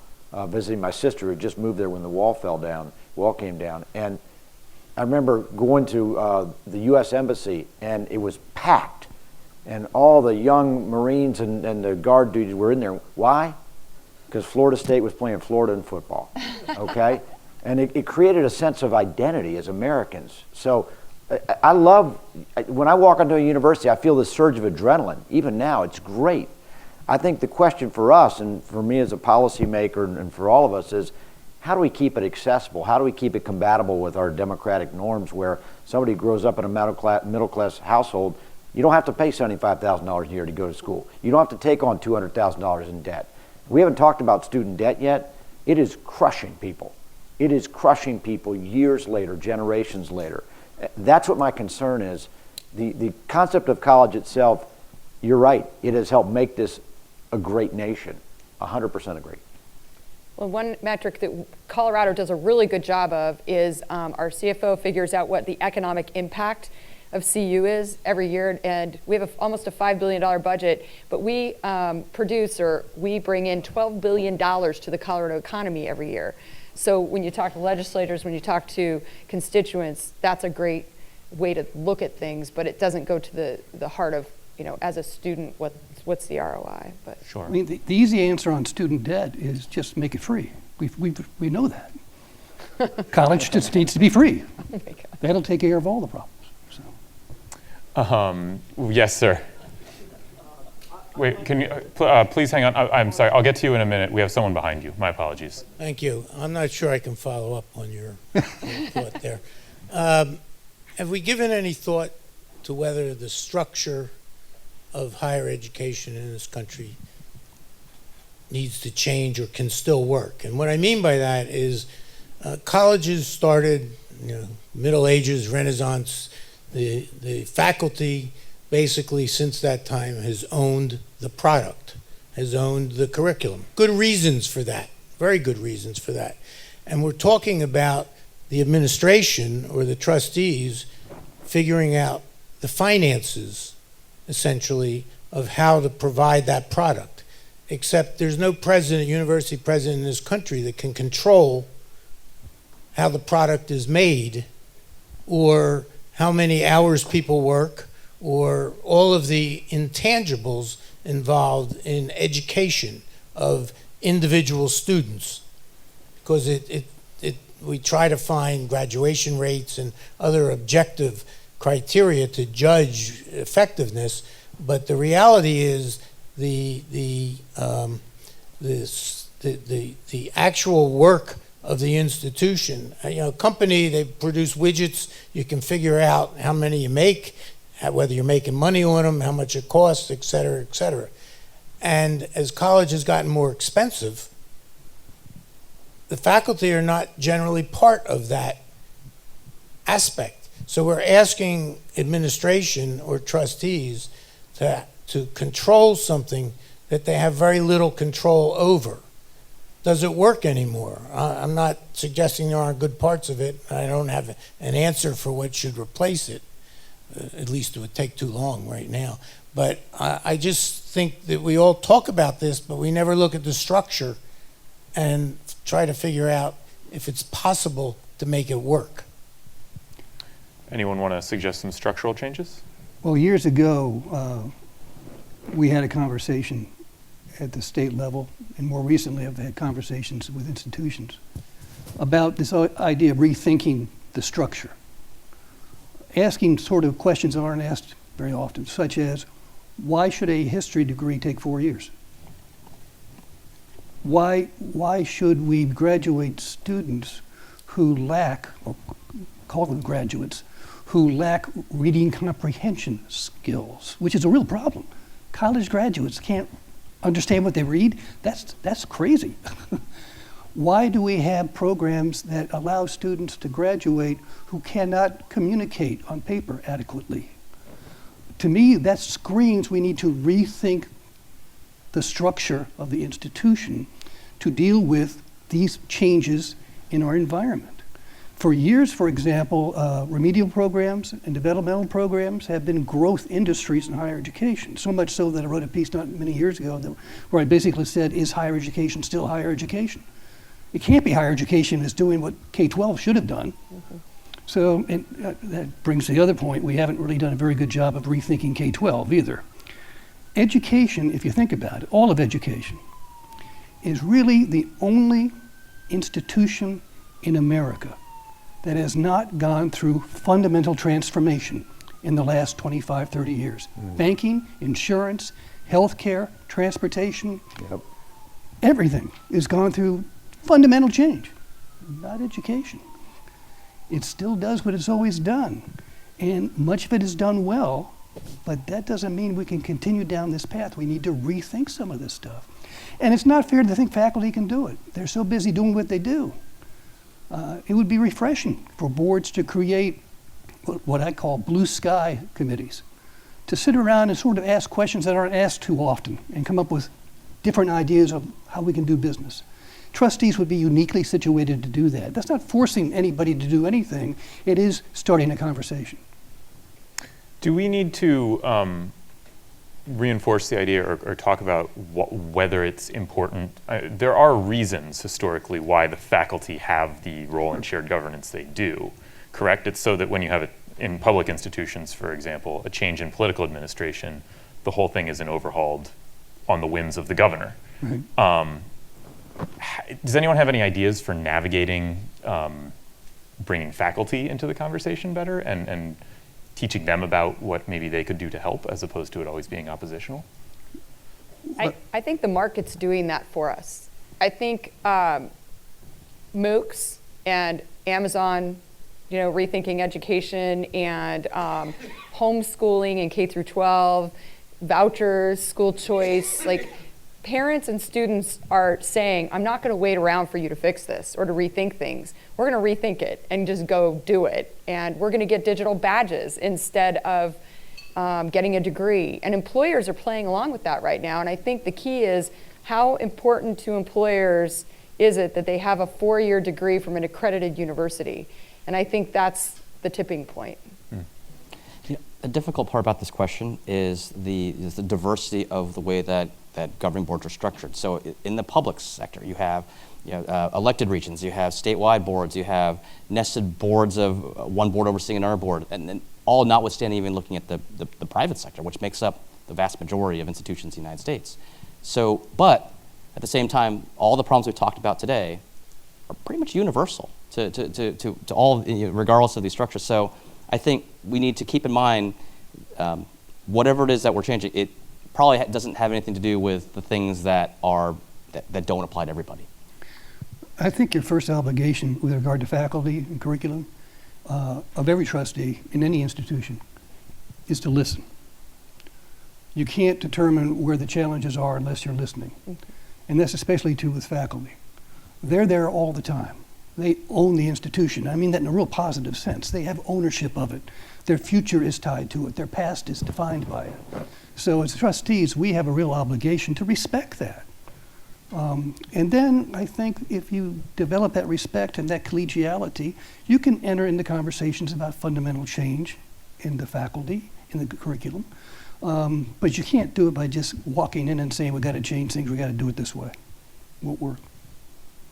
visiting my sister who had just moved there when the wall came down. And I remember going to the U.S. Embassy, and it was packed. And all the young Marines and the guard duties were in there. Why? Because Florida State was playing Florida in football, okay? And it created a sense of identity as Americans. So I love, when I walk into a university, I feel this surge of adrenaline. Even now, it's great. I think the question for us, and for me as a policymaker and for all of us, is how do we keep it accessible? How do we keep it compatible with our democratic norms where somebody grows up in a middle-class household, you don't have to pay $75,000 a year to go to school. You don't have to take on $200,000 in debt. We haven't talked about student debt yet. It is crushing people. It is crushing people years later, generations later. That's what my concern is. The concept of college itself, you're right, it has helped make this a great nation. 100% agree. Well, one metric that Colorado does a really good job of is our CFO figures out what the economic impact of CU is every year, and we have almost a $5 billion budget, but we we bring in $12 billion to the Colorado economy every year. So when you talk to legislators, when you talk to constituents, that's a great way to look at things, but it doesn't go to the heart of, as a student, what's the ROI? But Sure. I mean, the easy answer on student debt is just make it free. We know that. College just needs to be free. oh my God. That'll take care of all the problems. So. Yes, sir. Wait, can you please hang on? I'm sorry, I'll get to you in a minute. We have someone behind you. My apologies. Thank you. I'm not sure I can follow up on your thought there. Have we given any thought to whether the structure of higher education in this country needs to change or can still work? And what I mean by that is colleges started, Middle Ages, Renaissance. The faculty basically since that time has owned the product, has owned the curriculum. Good reasons for that, very good reasons for that. And we're talking about the administration or the trustees figuring out the finances, essentially, of how to provide that product. Except there's no university president in this country that can control how the product is made or how many hours people work, or all of the intangibles involved in education of individual students. Because we try to find graduation rates and other objective criteria to judge effectiveness, but the reality is the actual work of the institution. Company, they produce widgets, you can figure out how many you make, whether you're making money on them, how much it costs, et cetera, et cetera. And as college has gotten more expensive, the faculty are not generally part of that aspect. So we're asking administration or trustees to control something that they have very little control over. Does it work anymore? I'm not suggesting there aren't good parts of it. I don't have an answer for what should replace it. At least it would take too long right now. But I just think that we all talk about this, but we never look at the structure and try to figure out if it's possible to make it work. Anyone want to suggest some structural changes? Well, years ago, we had a conversation at the state level, and more recently I've had conversations with institutions about this idea of rethinking the structure. Asking sort of questions that aren't asked very often, such as, why should a history degree take 4 years? Why should we graduate students who lack, or call them graduates, who lack reading comprehension skills, which is a real problem. College graduates can't understand what they read. That's crazy. Why do we have programs that allow students to graduate who cannot communicate on paper adequately? To me, that screams we need to rethink the structure of the institution to deal with these changes in our environment. For years, for example, remedial programs and developmental programs have been growth industries in higher education, so much so that I wrote a piece not many years ago where I basically said, is higher education still higher education? It can't be higher education that's doing what K-12 should have done. Mm-hmm. So that brings to the other point, we haven't really done a very good job of rethinking K-12 either. Education, if you think about it, all of education, is really the only institution in America that has not gone through fundamental transformation in the last 25, 30 years. Banking, insurance, healthcare, transportation, everything has gone through fundamental change, not education. It still does what it's always done, and much of it is done well, but that doesn't mean we can continue down this path. We need to rethink some of this stuff. And it's not fair to think faculty can do it. They're so busy doing what they do. It would be refreshing for boards to create what I call blue sky committees, to sit around and sort of ask questions that aren't asked too often and come up with different ideas of how we can do business. Trustees would be uniquely situated to do that. That's not forcing anybody to do anything. It is starting a conversation. Do we need to reinforce the idea or talk about whether it's important? There are reasons historically why the faculty have the role in shared governance they do, correct? It's so that when you have it in public institutions, for example, a change in political administration, the whole thing isn't overhauled on the whims of the governor. Right. Does anyone have any ideas for navigating bringing faculty into the conversation better and teaching them about what maybe they could do to help as opposed to it always being oppositional? I think the market's doing that for us. I think MOOCs and Amazon, rethinking education and homeschooling and K through 12, vouchers, school choice, parents and students are saying, I'm not going to wait around for you to fix this or to rethink things. We're going to rethink it and just go do it. And we're going to get digital badges instead of getting a degree. And employers are playing along with that right now. And I think the key is, how important to employers is it that they have a 4-year degree from an accredited university? And I think that's the tipping point. The difficult part about this question is the diversity of the way that governing boards are structured. So in the public sector, you have elected regions, you have statewide boards, you have nested boards of one board overseeing another board, and then all notwithstanding even looking at the private sector, which makes up the vast majority of institutions in the United States. So, but at the same time, all the problems we've talked about today are pretty much universal to all, regardless of these structures. So I think we need to keep in mind whatever it is that we're changing, it probably doesn't have anything to do with the things that don't apply to everybody. I think your first obligation with regard to faculty and curriculum of every trustee in any institution is to listen. You can't determine where the challenges are unless you're listening. And that's especially true with faculty. They're there all the time. They own the institution. I mean that in a real positive sense. They have ownership of it. Their future is tied to it. Their past is defined by it. So as trustees, we have a real obligation to respect that. And then I think if you develop that respect and that collegiality, you can enter into conversations about fundamental change in the faculty, in the curriculum. But you can't do it by just walking in and saying, we got to change things, we got to do it this way. Won't work.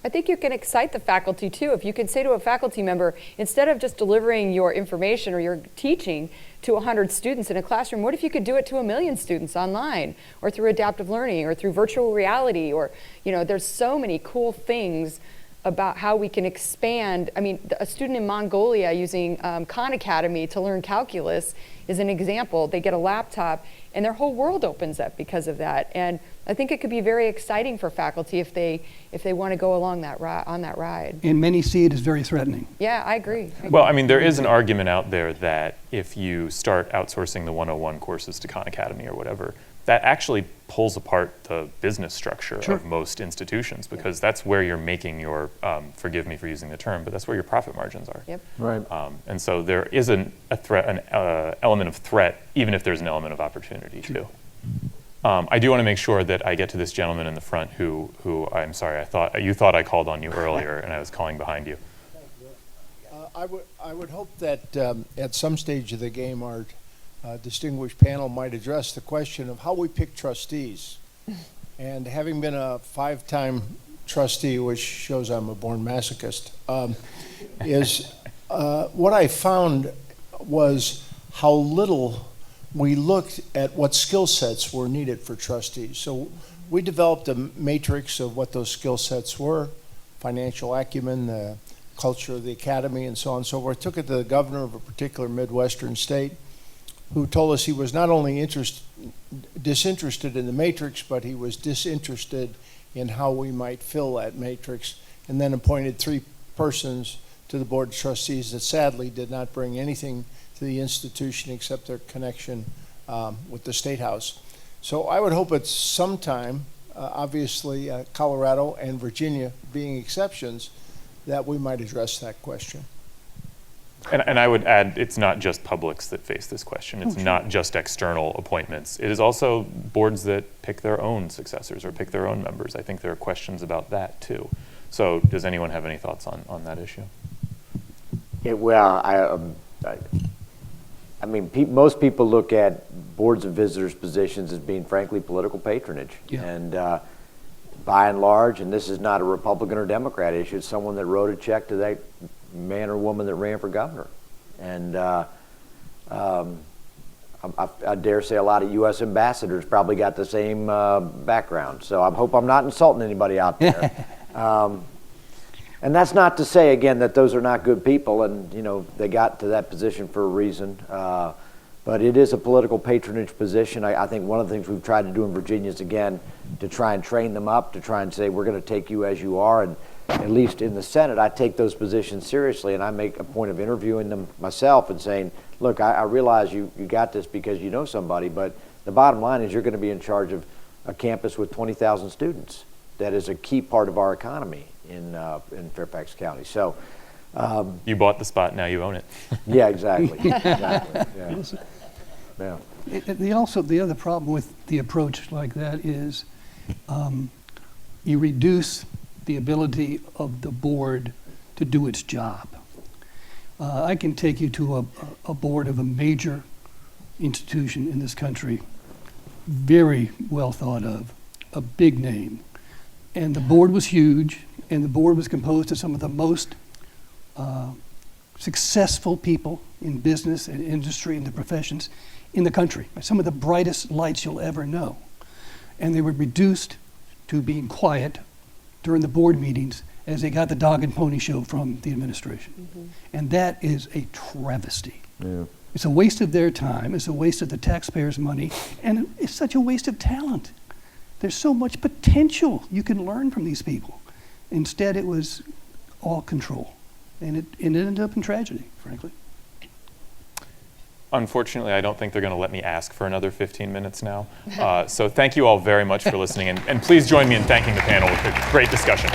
I think you can excite the faculty too. If you can say to a faculty member, instead of just delivering your information or your teaching to 100 students in a classroom, what if you could do it to 1 million students online or through adaptive learning or through virtual reality? Or, you know, there's so many cool things about how we can expand. I mean, a student in Mongolia using Khan Academy to learn calculus is an example. They get a laptop and their whole world opens up because of that. And I think it could be very exciting for faculty if they want to go along that on that ride. And many see it as very threatening. Yeah, I agree. Well, I mean, there is an argument out there that if you start outsourcing the 101 courses to Khan Academy or whatever, that actually pulls apart the business structure of most institutions, because that's where you're making your, forgive me for using the term, but that's where your profit margins are. Yep. Right. And so there is an element of threat, even if there's an element of opportunity too. I do want to make sure that I get to this gentleman in the front who I'm sorry, you thought I called on you earlier and I was calling behind you. I would hope that at some stage of the game our distinguished panel might address the question of how we pick trustees. And having been a 5-time trustee, which shows I'm a born masochist, what I found was how little we looked at what skill sets were needed for trustees. So we developed a matrix of what those skill sets were: financial acumen, the culture of the academy, and so on and so forth. Took it to the governor of a particular Midwestern state, who told us he was not only disinterested in the matrix, but he was disinterested in how we might fill that matrix, and then appointed 3 persons to the board of trustees that sadly did not bring anything to the institution except their connection with the State House. So I would hope at some time, obviously Colorado and Virginia being exceptions, that we might address that question. And I would add, it's not just publics that face this question. It's not just external appointments. It is also boards that pick their own successors or pick their own members. I think there are questions about that too. So does anyone have any thoughts on that issue? I mean, most people look at boards of visitors positions as being, frankly, political patronage. Yeah. And by and large, and this is not a Republican or Democrat issue, it's someone that wrote a check to that man or woman that ran for governor. And I dare say a lot of U.S. ambassadors probably got the same background. So I hope I'm not insulting anybody out there. And that's not to say, again, that those are not good people, and you know they got to that position for a reason. But it is a political patronage position. I think one of the things we've tried to do in Virginia is, again, to try and train them up, to try and say, we're going to take you as you are. And at least in the Senate, I take those positions seriously, and I make a point of interviewing them myself and saying, look, I realize you got this because you know somebody, but the bottom line is you're going to be in charge of a campus with 20,000 students. That is a key part of our economy in Fairfax County. So you bought the spot, now you own it. yeah, exactly. Exactly. Yeah. The other problem with the approach like that is you reduce the ability of the board to do its job. I can take you to a board of a major institution in this country, very well thought of, a big name. And the board was huge, and the board was composed of some of the most successful people in business and industry and the professions in the country, some of the brightest lights you'll ever know. And they were reduced to being quiet during the board meetings as they got the dog and pony show from the administration. Mm-hmm. And that is a travesty. Yeah. It's a waste of their time, it's a waste of the taxpayers' money, and it's such a waste of talent. There's so much potential you can learn from these people. Instead, it was all control. And it ended up in tragedy, frankly. Unfortunately, I don't think they're going to let me ask for another 15 minutes now. So thank you all very much for listening. And please join me in thanking the panel with a great discussion.